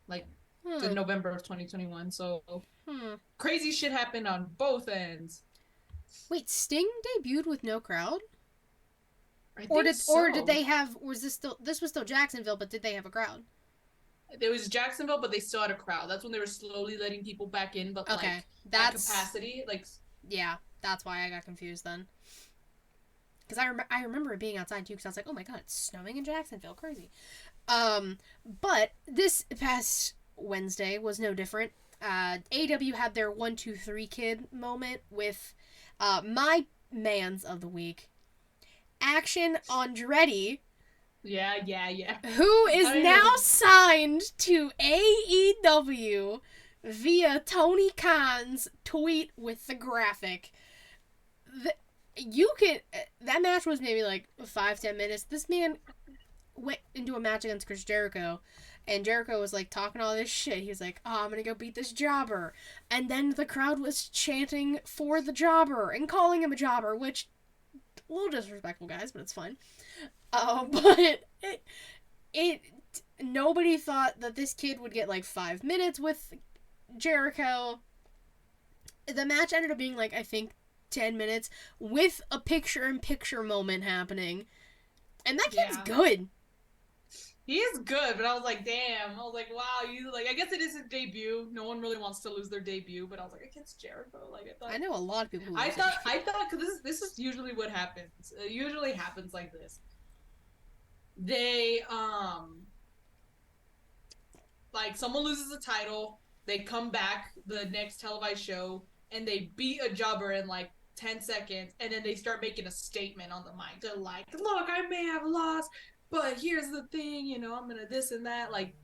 like the Hmm. November of 2021. So Hmm. crazy shit happened on both ends. Wait, Sting debuted with no crowd? I Or think did so. they have was this was still Jacksonville, but did they have a crowd? It was Jacksonville, but they still had a crowd. That's when they were slowly letting people back in, but Okay. like at That's capacity. Like, yeah, that's why I got confused then. Cuz I remember it being outside too cuz I was like, "Oh my god, it's snowing in Jacksonville. Crazy." But this past Wednesday was no different. AW had their 1 2 3 kid moment with my mans of the week, Action Andretti, yeah. who is I don't know now who. signed to AEW via Tony Khan's tweet with the graphic. The, you can that match was maybe like 5 10 minutes. This man went into a match against Chris Jericho, and Jericho was like talking all this shit. He was like, "Oh, I'm gonna go beat this jobber," and then the crowd was chanting for the jobber and calling him a jobber, which a little disrespectful, guys, but it's fine. But it nobody thought that this kid would get like 5 minutes with Jericho. The match ended up being like I think 10 minutes with a picture-in-picture moment happening, and that kid's Yeah. good. He is good, but I was like, damn. I was like, wow, you like. I guess it is his debut. No one really wants to lose their debut, but I was like, against Jericho. Like I I thought, know a lot of people who lose their debut. I thought, because this is usually what happens. It usually happens like this. They like someone loses a title, they come back the next televised show, and they beat a jobber in like 10 seconds, and then they start making a statement on the mic. They're like, look, I may have lost, but here's the thing, I'm gonna this and that. Like,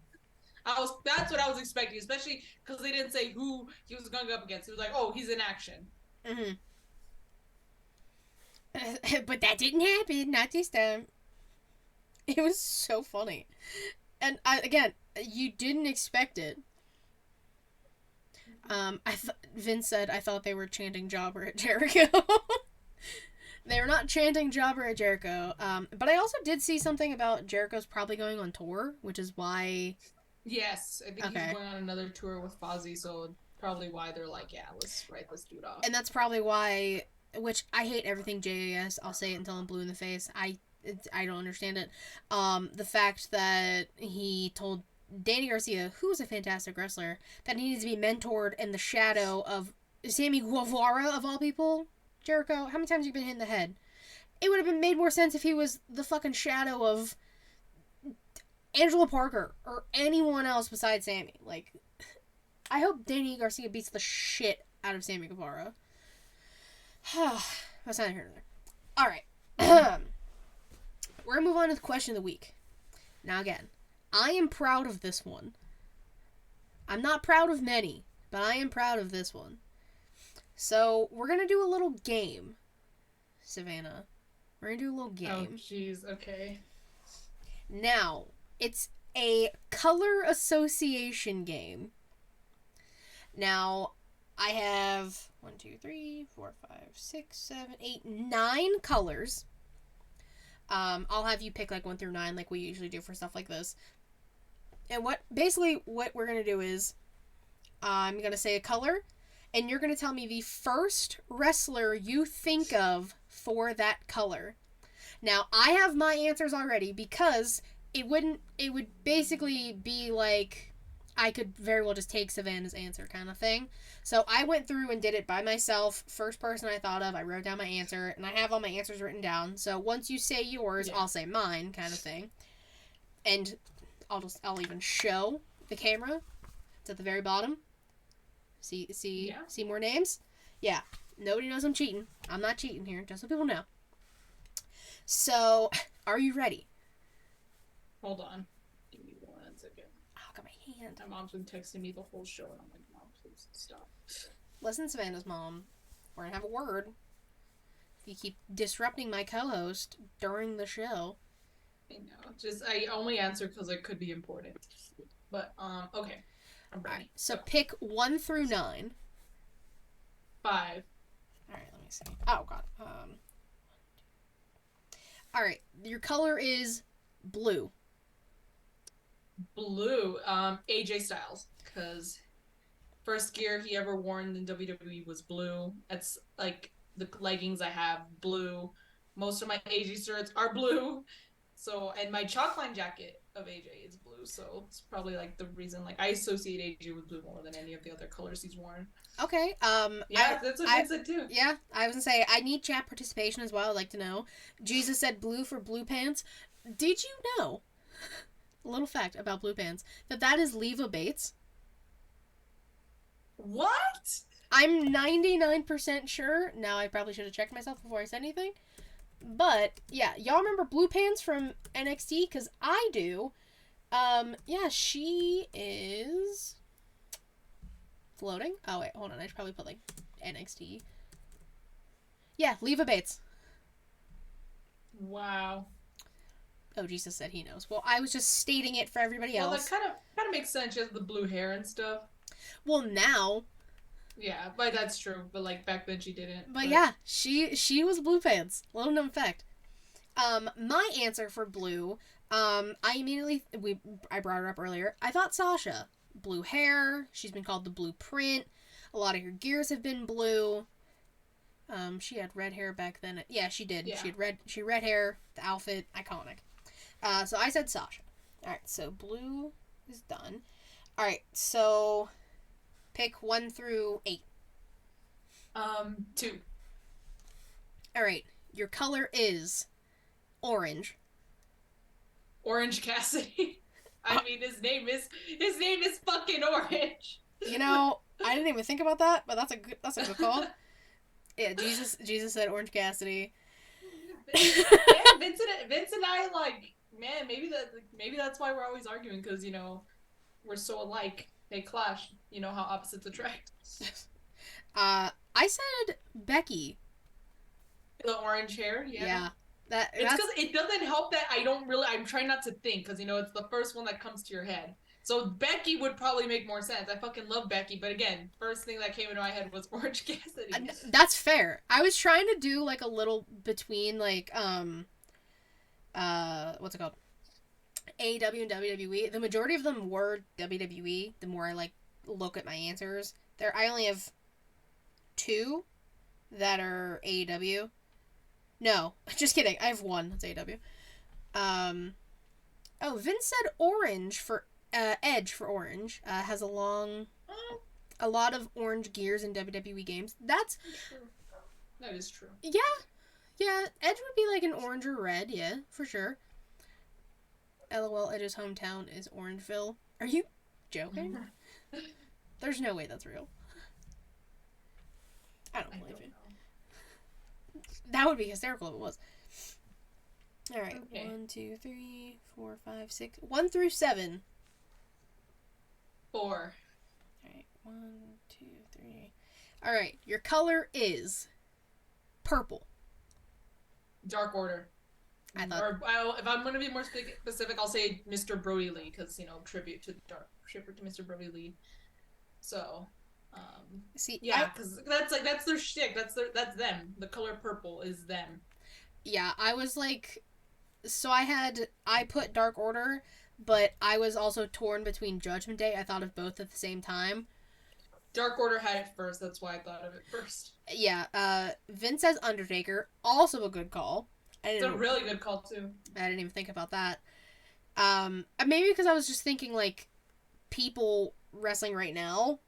that's what I was expecting, especially because they didn't say who he was going up against. It was like, oh, he's in action. Mm-hmm. But that didn't happen. Not this time. It was so funny. And again, you didn't expect it. Vince said I thought they were chanting Jobber at Jericho. They were not chanting Jobber at Jericho. But I also did see something about Jericho's probably going on tour, which is why. Yes, I think he's Okay. going on another tour with Fozzy, so probably why they're like, yeah, let's write this dude off. And that's probably why. Which I hate everything JAS. I'll say it until I'm blue in the face. I don't understand it. The fact that he told Danny Garcia, who's a fantastic wrestler, that he needs to be mentored in the shadow of Sammy Guevara of all people. Jericho, how many times have you been hit in the head? It would have been made more sense if he was the fucking shadow of Angela Parker or anyone else besides Sammy. Like, I hope Danny Garcia beats the shit out of Sammy Guevara. That's not here nor there. All right. We're gonna move on to the question of the week. Now, again, I am proud of this one. I'm not proud of many, but I am proud of this one. So, we're gonna do a little game, Savannah. We're gonna do a little Oh, game. jeez, okay. Now, it's a color association game. Now, I have 1, 2, 3, 4, 5, 6, 7, 8, 9 colors. I'll have you pick like 1 through 9, like we usually do for stuff like this. And what we're gonna do is, I'm gonna say a color, and you're gonna tell me the first wrestler you think of for that color. Now, I have my answers already because it would basically be like I could very well just take Savannah's answer kind of thing. So I went through and did it by myself. First person I thought of, I wrote down my answer, and I have all my answers written down. So once you say yours, I'll say mine kind of thing. And I'll even show the camera. It's at the very bottom. See more names? Yeah. Nobody knows I'm cheating. I'm not cheating here, just so people know. So, are you ready? Hold on. Give me 1 second. Oh, I got my hand. My mom's been texting me the whole show, and I'm like, Mom, please stop. Listen, Savannah's mom. We're gonna have a word. If you keep disrupting my co-host during the show. I know. I only answer because it could be important. But, okay. I'm ready. Alright, so pick 1 through 9. 5. Alright, let me see. Oh, God. Alright, your color is blue. Blue. AJ Styles. Because first gear he ever worn in WWE was blue. It's like the leggings I have, blue. Most of my AJ shirts are blue. So, and my chalkline jacket of AJ is blue, so it's probably like the reason. Like, I associate AJ with blue more than any of the other colors he's worn. Okay. Yeah, that's what I said too. Yeah, I was gonna say I need chat participation as well. I'd like to know. Jesus said blue for blue pants. Did you know? A little fact about blue pants that is Leva Bates. What? I'm 99% sure. Now I probably should have checked myself before I said anything. But, yeah, y'all remember Blue Pants from NXT? Because I do. Yeah, she is floating. Oh, wait, hold on. I should probably put, like, NXT. Yeah, Leva Bates. Wow. Oh, Jesus said he knows. Well, I was just stating it for everybody else. Well, that kind of makes sense. She has the blue hair and stuff. Well, now... Yeah, but that's true. But like back then she didn't. But yeah, she was blue pants. Little known fact. My answer for blue, I brought her up earlier. I thought Sasha. Blue hair. She's been called the Blueprint. A lot of her gears have been blue. She had red hair back then. Yeah, she did. Yeah. She had red hair. The outfit, iconic. So I said Sasha. All right, so blue is done. All right, so pick 1 through 8. 2. All right, your color is orange. Orange Cassidy. I mean, his name is fucking Orange. You know, I didn't even think about that, but that's a good call. Yeah, Jesus said Orange Cassidy. Yeah, Vince and I, like, man, maybe that's why we're always arguing, because, you know, we're so alike. They clash. You know how opposites attract. I said Becky. The orange hair, yeah. It's because it doesn't help that I'm trying not to think, because, you know, it's the first one that comes to your head. So Becky would probably make more sense. I fucking love Becky, but again, first thing that came into my head was Orange Cassidy. That's fair. I was trying to do, like, a little between, like, what's it called? AEW and WWE. The majority of them were WWE. The more I, like, look at my answers. I only have 2 that are AEW. No, just kidding. I have 1 that's AEW. Oh, Vince said orange for Edge for orange. Has a lot of orange gears in WWE games. That is true. Yeah. Edge would be like an orange or red. Yeah, for sure. LOL, Edge's hometown is Orangeville. Are you joking? There's no way that's real. I don't believe it. That would be hysterical if it was. Alright, okay. 1, 2, 3, 4, 5, 6. 1 through 7. 4. Alright, 1, 2, 3. Alright, your color is purple. Dark Order. If I'm going to be more specific, I'll say Mr. Brody Lee, because, you know, tribute to Mr. Brody Lee. So, see, yeah, because that's their shtick. That's them. The color purple is them. Yeah, I was like, so I put Dark Order, but I was also torn between Judgment Day. I thought of both at the same time. Dark Order had it first. That's why I thought of it first. Yeah, Vince says Undertaker. Also a good call. It's a really good call, too. I didn't even think about that. Maybe because I was just thinking, like, people wrestling right now.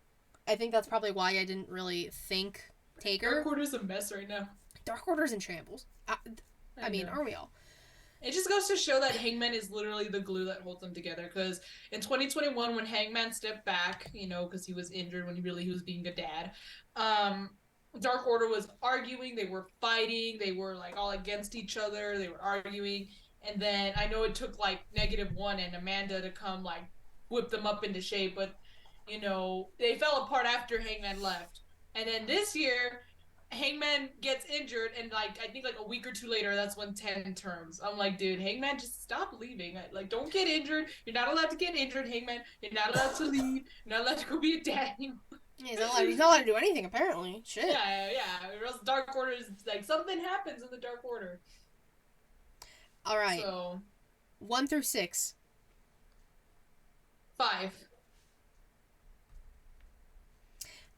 I think that's probably why I didn't really think Taker. Dark Order's a mess right now. Dark Order's in shambles. I mean, know. are we all? It just goes to show that Hangman is literally the glue that holds them together. Because in 2021, when Hangman stepped back, because he was injured when he was being a dad, Dark Order was arguing. They were fighting. They were like all against each other. They were arguing. And then I know it took like -1 and Amanda to come like whip them up into shape, but they fell apart after Hangman left. And then this year, Hangman gets injured, and like I think like a week or two later, that's when 10 turns. I'm like, dude, Hangman, just stop leaving. Like, don't get injured. You're not allowed to get injured, Hangman. You're not allowed to leave. You're not allowed to go be a dad anymore. He's not allowed to do anything, apparently. Shit. Yeah. Or else Dark Order is like something happens in the Dark Order. All right. So 1 through 6. 5.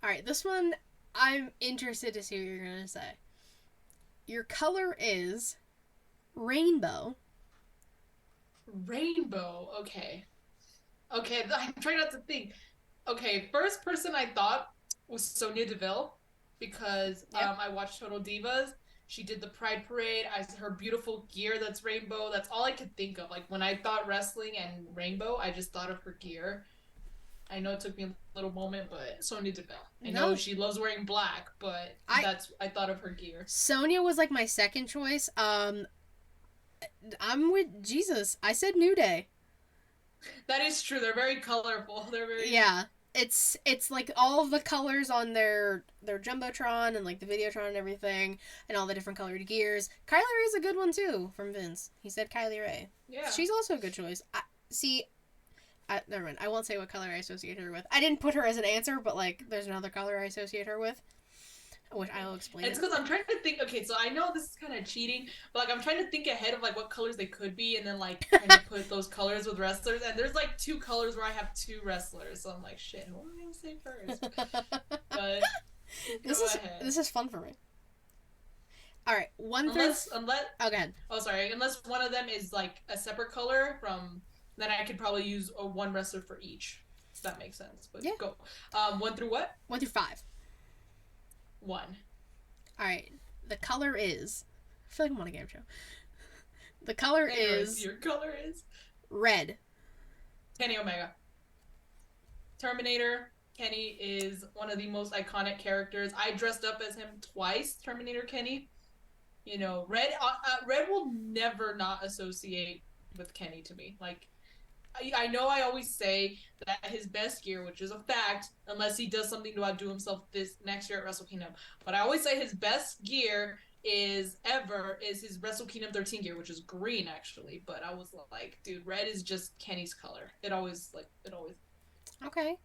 All right, this one I'm interested to see what you're gonna say. Your color is rainbow. Rainbow. Okay. I'm trying not to think. Okay, first person I thought was Sonya Deville because I watched Total Divas. She did the Pride Parade. Her beautiful gear that's rainbow. That's all I could think of. Like when I thought wrestling and rainbow, I just thought of her gear. I know it took me a little moment, but Sonya Deville. I know she loves wearing black, but I thought of her gear. Sonya was like my second choice. I'm with Jesus. I said New Day. That is true. They're very colorful. They're very It's like all of the colors on their Jumbotron and like the Videotron and everything, and all the different colored gears. Kylie Rae is a good one too from Vince. He said Kylie Rae. Yeah, she's also a good choice. Never mind. I won't say what color I associate her with. I didn't put her as an answer, but like, there's another color I associate her with, which I will explain. It's because I'm trying to think. Okay, so I know this is kind of cheating, but like I'm trying to think ahead of like what colors they could be, and then like trying to put those colors with wrestlers. And there's like 2 colors where I have 2 wrestlers, so I'm like, shit, what am I gonna say first? But this is fun for me. All right, unless oh, go ahead. Oh, sorry. Unless one of them is like a separate color from. Then I could probably use one wrestler for each. If that makes sense. But go. 1 through what? 1 through 5. 1. All right. The color is. I feel like I'm on a game show. The color is. Your color is red. Kenny Omega. Terminator. Kenny is one of the most iconic characters. I dressed up as him twice. Terminator Kenny. Red. Red will never not associate with Kenny to me. Like. I know I always say that his best gear, which is a fact, unless he does something to outdo himself this next year at Wrestle Kingdom, but I always say his best gear is his Wrestle Kingdom 13 gear, which is green actually. But I was like, dude, red is just Kenny's color. It always. Okay.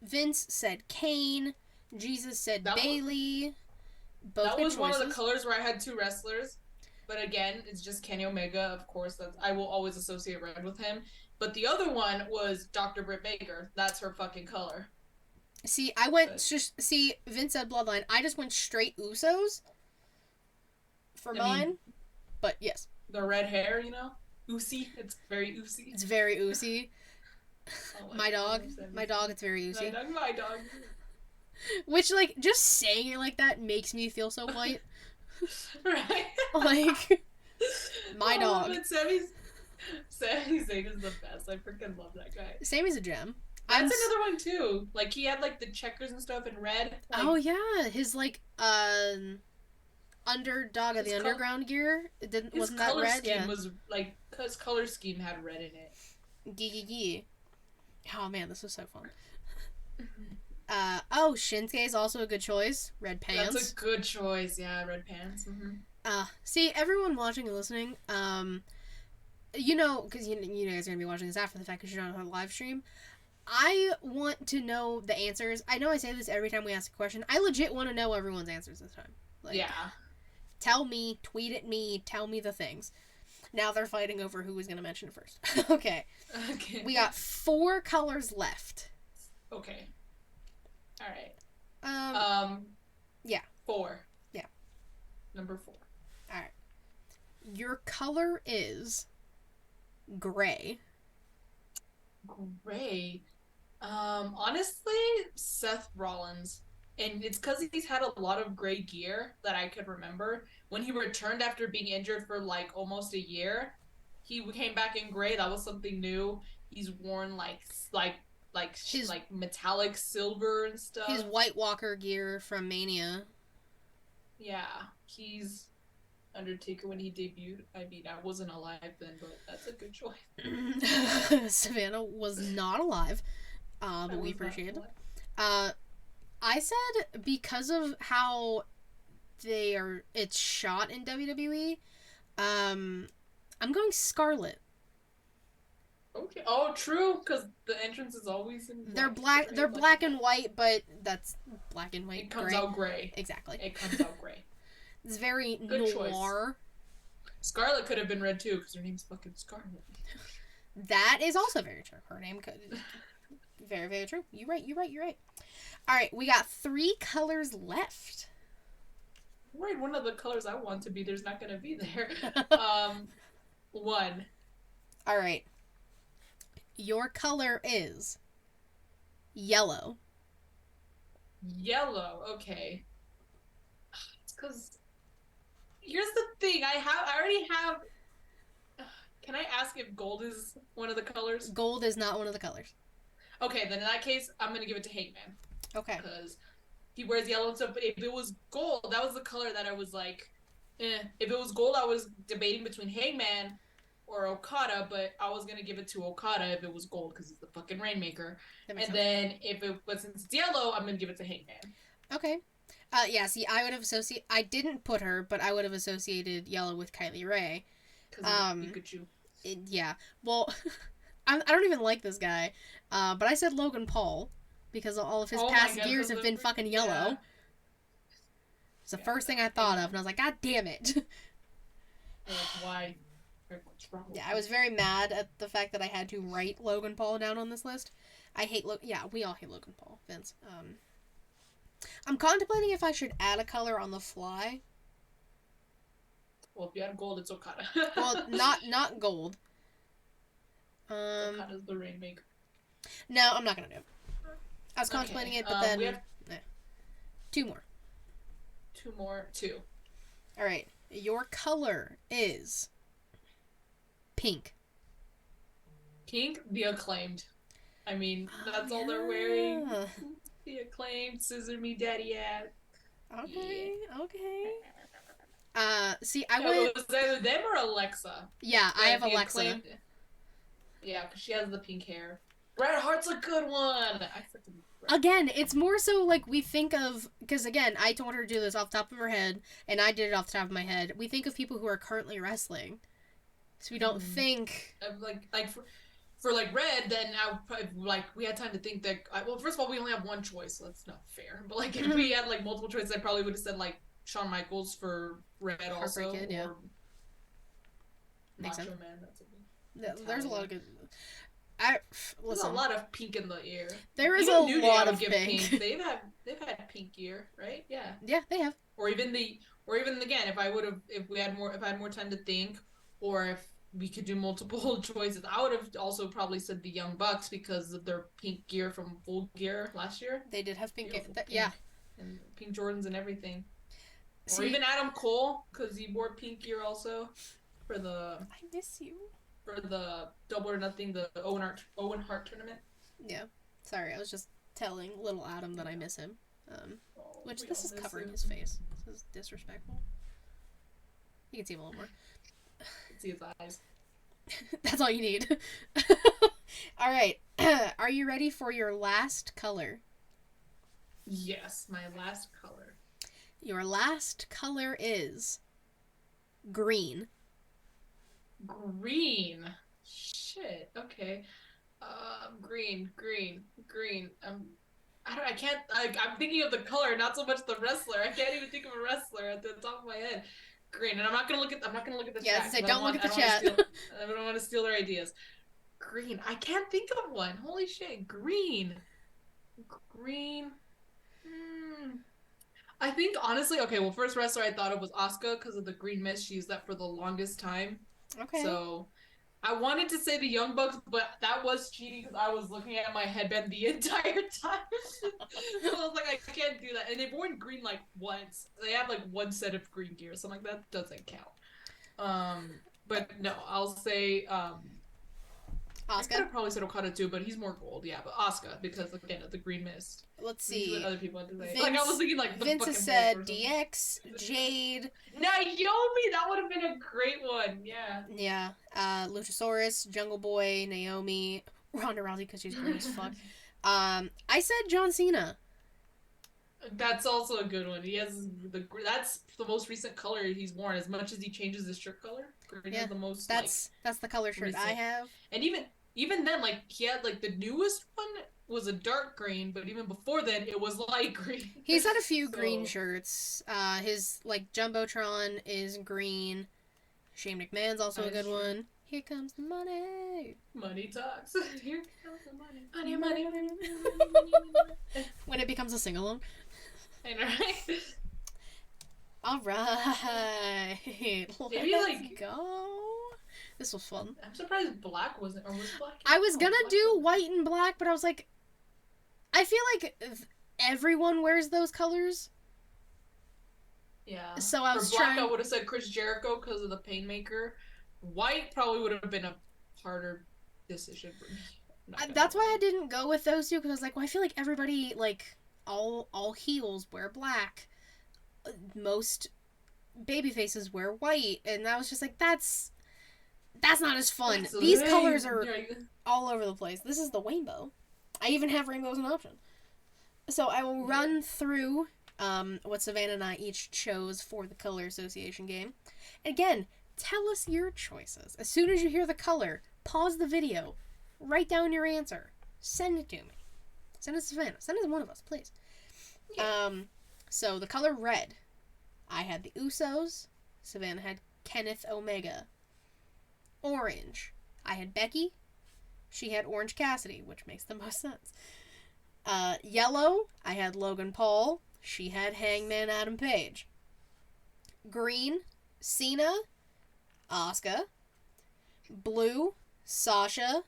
Vince said Kane. Jesus said Bailey. Both that was choices. One of the colors where I had 2 wrestlers. But again, it's just Kenny Omega, of course. I will always associate red with him. But the other one was Dr. Britt Baker. That's her fucking color. See, Vince said Bloodline. I just went straight Usos for mine. But yes. The red hair, Oozy. It's very oozy. It's very oozy. Oh, my dog, it's very oozy. My dog. Which, like, just saying it like that makes me feel so white. Right? Like, my dog. But Sami Zayn is the best. I freaking love that guy. Sammy's a gem. That's another one too. Like he had like the checkers and stuff in red. Like, oh yeah, his like underdog of the underground gear. Wasn't that red? Yeah. Was like his color scheme had red in it. Gee. Oh man, this was so fun. Shinsuke is also a good choice. Red pants. That's a good choice. Yeah, red pants. Mm-hmm. See, everyone watching and listening, because you guys are gonna be watching this after the fact because you're not on a live stream. I want to know the answers. I know I say this every time we ask a question. I legit want to know everyone's answers this time. Like, yeah. Tell me, tweet at me, tell me the things. Now they're fighting over who was gonna mention it first. Okay. We got 4 colors left. Okay. All right. Yeah. 4. Yeah. Number 4. All right. Your color is gray. Gray. Honestly, Seth Rollins. And it's because he's had a lot of gray gear that I could remember. When he returned after being injured for like almost a year, he came back in gray. That was something new. He's worn His like metallic silver and his stuff. White Walker gear from Mania. Yeah, he's Undertaker when he debuted. I mean, I wasn't alive then, but that's a good choice. Savannah was not alive, I but we was not appreciate it. alive. Uh, I said because of how it's shot in WWE. Um, I'm going Scarlet. Okay. Oh, true, because the entrance is always in They're black. gray, They're like black and white, but that's black and white. it comes Gray. out gray. Exactly. It comes out gray. It's very Good choice. noir. Scarlet could have been red too, because her name's fucking Scarlet. That is also very true. Her name could. Very, very true. You're right. You're right. You're right. All right, we got 3 colors left. Right, one of the colors I want to be there's not gonna be there. One. All right. Your color is yellow. Yellow. Okay. It's because here's the thing. I already have. Can I ask if gold is one of the colors? Gold is not one of the colors. Okay, then in that case, I'm gonna give it to Hangman. Okay. Because he wears yellow and stuff. But if it was gold, that was the color that I was like, eh. If it was gold, I was debating between Hangman or Okada, but I was gonna give it to Okada if it was gold because he's the fucking Rainmaker. And sense. then if it was since it's yellow, I'm gonna give it to Hangman. Okay. Yeah, see, I would have associated. I didn't put her, but I would have associated yellow with Kylie Ray. Because of Pikachu. Yeah. Well, I don't even like this guy, but I said Logan Paul because all of his past gears have been fucking yellow. Yeah. It's the first thing I thought of, and I was like, God damn it. Like, why? Yeah, I was very mad at the fact that I had to write Logan Paul down on this list. I hate Yeah, we all hate Logan Paul, Vince. I'm contemplating if I should add a color on the fly. Well, if you had gold, it's Okada. Well, not gold. Okada's the Rainmaker. No, I'm not gonna do it. I was contemplating it, but then we have 2 more. 2 more. 2. All right, your color is pink. Pink, the Acclaimed. I mean, that's all they're wearing. The Acclaimed, scissor me daddy at. Okay, yeah. Okay. See, It was either them or Alexa. Yeah, I have Alexa. Acclaimed... Yeah, because she has the pink hair. Bret Hart's a good one. Again, it's more so like we think of, because again, I told her to do this off the top of her head, and I did it off the top of my head. We think of people who are currently wrestling, so we don't think for like Red. Then I like we had time to think that. Well, first of all, we only have one choice, so that's not fair. But like if we had like multiple choices, I probably would have said like Shawn Michaels for Red also, Kid, yeah. or Makes Macho sense. Man. There's a lot of good. There's a lot of pink in the air. There is a lot of pink. They've had pink gear, right? Yeah. Yeah, they have. Or even again, if I had more time to think, or if we could do multiple choices, I would have also probably said the Young Bucks because of their pink gear from Full Gear last year. They did have pink gear. Yeah. And pink Jordans and everything. Or even Adam Cole, because he wore pink gear also for the. I miss you. For the Double or Nothing, the Owen Hart tournament. Yeah. Sorry, I was just telling little Adam that I miss him. Which this is covering his face. This is disrespectful. You can see him a little more. You can see his eyes. That's all you need. All right. Are you ready for your last color? Yes, my last color. Your last color is green. Green. Shit. Okay. Green. I'm thinking of the color, not so much the wrestler. I can't even think of a wrestler at the top of my head. Green, and I'm not gonna look at the chat. Yeah, don't look at the chat. I don't want to steal their ideas. Green. I can't think of one. Holy shit. Green. I think honestly, okay. Well, first wrestler I thought of was Asuka because of the green mist. She used that for the longest time. Okay. So I wanted to say the Young Bucks, but that was cheating because I was looking at my headband the entire time. So I was like, I can't do that. And they've worn green like once. They have like one set of green gear, so I'm like, that doesn't count. But no, I'll say I could Asuka. have probably said Okada too, but he's more gold, yeah. But Asuka, because again of the green mist. Let's Let me see what see. other people had to say. Like I was Vince thinking like the Vince has fucking Hulk or said something. DX, Jade, Naomi, that would have been a great one. Yeah. yeah, Luchasaurus, Jungle Boy, Naomi, Ronda Rousey because she's green as fuck. I said John Cena. That's also a good one. He has that's the most recent color he's worn. As much as he changes his shirt color, green Yeah, is the most like that's the color shirt I recent. have. And even then, like he had like the newest one was a dark green, but even before then it was light green. He's had a few green So shirts. His like Jumbotron is green. Shane McMahon's also a that good is true. one. Here comes the money. Money talks. Here comes the money. When it becomes a sing along. I know, right? All right, Maybe let's like go. This was fun. I'm surprised black wasn't or was black. I was No, gonna black do wasn't. white and black, but I was like, I feel like everyone wears those colors. Yeah. So I For was black, I trying. would have said Chris Jericho because of the Painmaker. White probably would have been a harder decision for me. Not gonna That's why I lie. didn't go with those two because I was like, well, I feel like everybody like all heels wear black. Most baby faces wear white, and I was just like, that's not as fun. That's the These thing. colors are all over the place. This is the rainbow. I even have rainbow as an option. So I will run through what Savannah and I each chose for the color association game. Again, tell us your choices. As soon as you hear the color, pause the video, write down your answer, send it to me. Send it to Savannah. Send it to one of us, please. Yeah. So the color red, I had the Usos. Savannah had Kenneth Omega. Orange, I had Becky. She had Orange Cassidy, which makes the most sense. Yellow, I had Logan Paul. She had Hangman Adam Page. Green, Cena, Asuka. Blue, Sasha,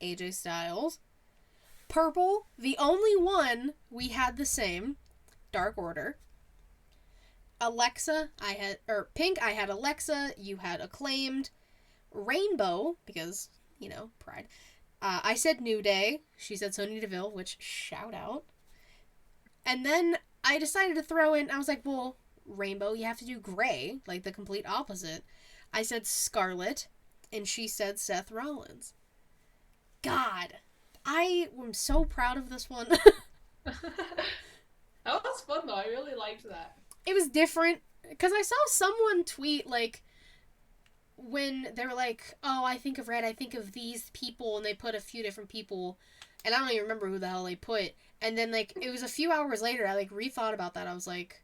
AJ Styles. Purple, the only one we had the same, Dark Order. Alexa, pink, I had Alexa. You had Acclaimed. Rainbow, because, pride. I said New Day. She said Sonya Deville, which, shout out. And then I decided to throw in, I was like, well, Rainbow, you have to do gray, like the complete opposite. I said Scarlet, and she said Seth Rollins. God, I am so proud of this one. That was fun though. I really liked that. It was different, because I saw someone tweet, like, when they were like, oh, I think of red, I think of these people, and they put a few different people, and I don't even remember who the hell they put, and then, like, it was a few hours later, I, like, rethought about that, I was like,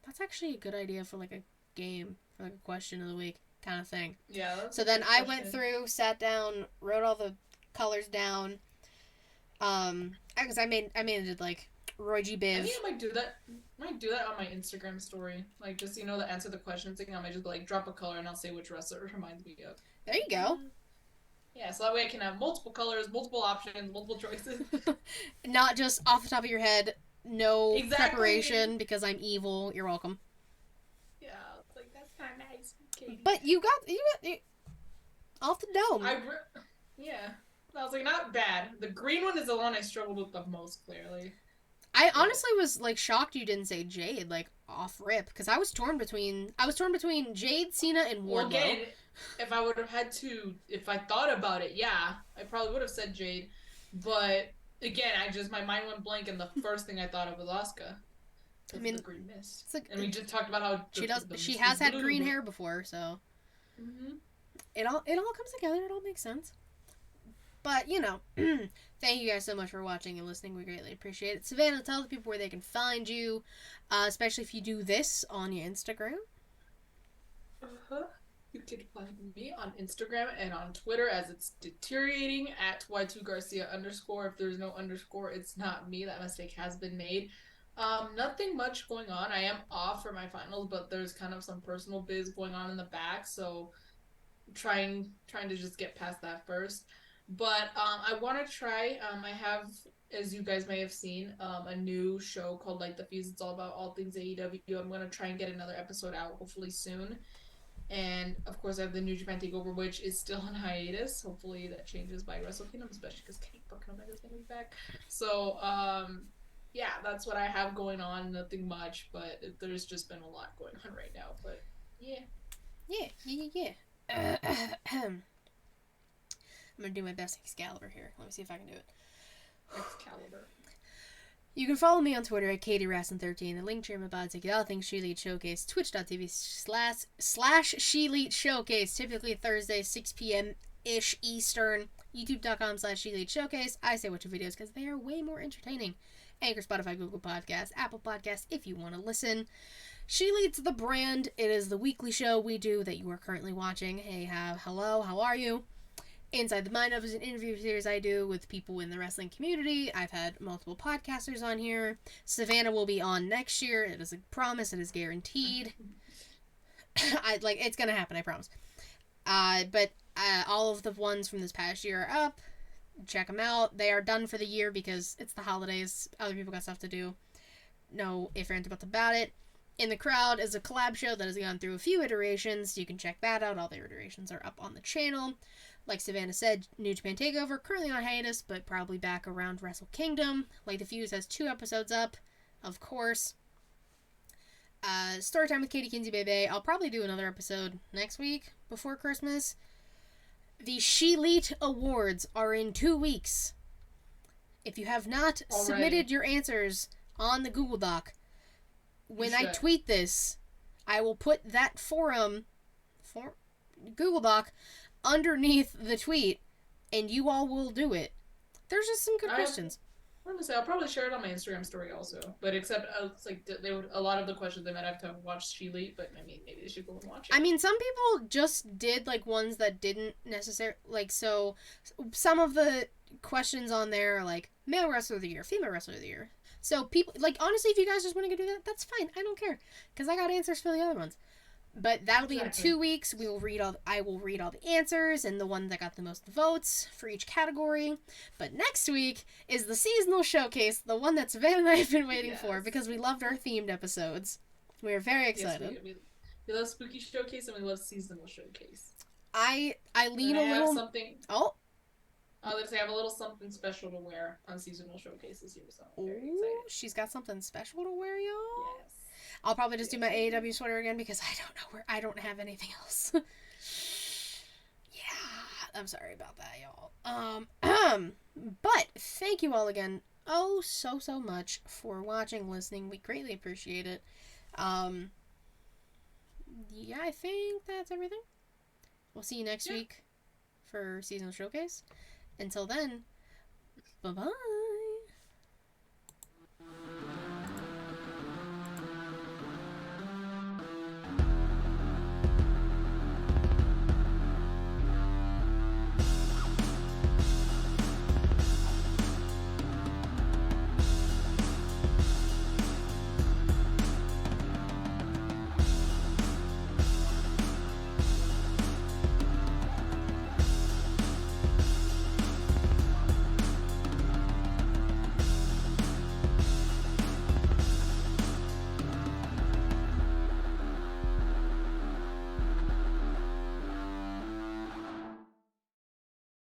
that's actually a good idea for, like, a game, for, like, a question of the week kind of thing. Yeah. That's So a then good I question. went through, sat down, wrote all the colors down, because I made it, like, Roy G. I Biv. think I might do that. Might do that on my Instagram story. Like just to answer the question thing. I might just like drop a color and I'll say which wrestler it reminds me of. There you go. Yeah, so that way I can have multiple colors, multiple options, multiple choices. Not just off the top of your head, no Exactly. preparation, because I'm evil. You're welcome. Yeah, it's like that's not nice, Katie. But you got off the dome. Yeah. I was like, not bad. The green one is the one I struggled with the most, clearly. I honestly was like shocked you didn't say Jade, like off rip, because I was torn between Jade, Cena, and Wardlow. Well, again, if I would have had to, if I thought about it, yeah, I probably would have said Jade. But again, my mind went blank, and the first thing I thought of was Asuka. I mean, the green mist. Like, and we just talked about how she has had green hair before, so it all comes together. It all makes sense. But thank you guys so much for watching and listening. We greatly appreciate it. Savannah, tell the people where they can find you, especially if you do this on your Instagram. You can find me on Instagram and on Twitter as it's deteriorating at Y2Garcia _. If there's no underscore, it's not me. That mistake has been made. Nothing much going on. I am off for my finals, but there's kind of some personal biz going on in the back, so trying to just get past that first. But I want to try. I have, as you guys may have seen, a new show called Like the Fuse. It's all about all things AEW. I'm gonna try and get another episode out hopefully soon. And of course, I have the New Japan Takeover, which is still on hiatus. Hopefully, that changes by Wrestle Kingdom, especially because Kenny fucking Omega's gonna be back. So, yeah, that's what I have going on. Nothing much, but there's just been a lot going on right now. But yeah, Yeah. I'm gonna do my best Excalibur here. Let me see if I can do it. Excalibur. You can follow me on Twitter at KatieRasson13. The link to my bio take all things ShElite Showcase. Twitch.tv// ShElite Showcase. Typically Thursday, 6 p.m. ish Eastern. YouTube.com/ShElite Showcase. I say watch your videos because they are way more entertaining. Anchor, Spotify, Google Podcasts, Apple Podcasts if you want to listen. ShElite's the brand. It is the weekly show we do that you are currently watching. Hey, hello, how are you? Inside the Mind Of is an interview series I do with people in the wrestling community. I've had multiple podcasters on here. Savannah will be on next year. It is a promise. It is guaranteed. It's gonna happen. I promise. But all of the ones from this past year are up. Check them out. They are done for the year because it's the holidays. Other people got stuff to do. No ifs, ands, buts about it. In the Crowd is a collab show that has gone through a few iterations. You can check that out. All the iterations are up on the channel. Like Savannah said, New Japan Takeover, currently on hiatus, but probably back around Wrestle Kingdom. Like the Fuse has 2 episodes up, of course. Storytime with Katie Kinsey Bebe. I'll probably do another episode next week before Christmas. The ShElite Awards are in 2 weeks. If you have not submitted your answers on the Google Doc, when I tweet this, I will put that Google Doc underneath the tweet, and you all will do it. There's just some good questions. I'm gonna say I'll probably share it on my Instagram story also, but except it's like a lot of the questions they might have to watch ShElite, but I mean maybe they should go and watch it. I mean, some people just did like ones that didn't necessarily so. Some of the questions on there are like male wrestler of the year, female wrestler of the year. So people honestly, if you guys just want to go do that, that's fine. I don't care because I got answers for the other ones. But that'll be in 2 weeks. I will read all the answers and the one that got the most votes for each category. But next week is the seasonal showcase, the one that Savannah and I have been waiting for because we loved our themed episodes. We are very excited. Yes, we love spooky showcase and we love seasonal showcase. I lean a little. Something. Oh. Let's say I have a little something special to wear on seasonal showcase this year, so I'm very excited. She's got something special to wear, y'all. Yes. I'll probably just do my AEW sweater again because I don't have anything else. Yeah, I'm sorry about that, y'all. But thank you all again so much for watching, listening. We greatly appreciate it. Yeah, I think that's everything. We'll see you next week for seasonal showcase. Until then, bye-bye.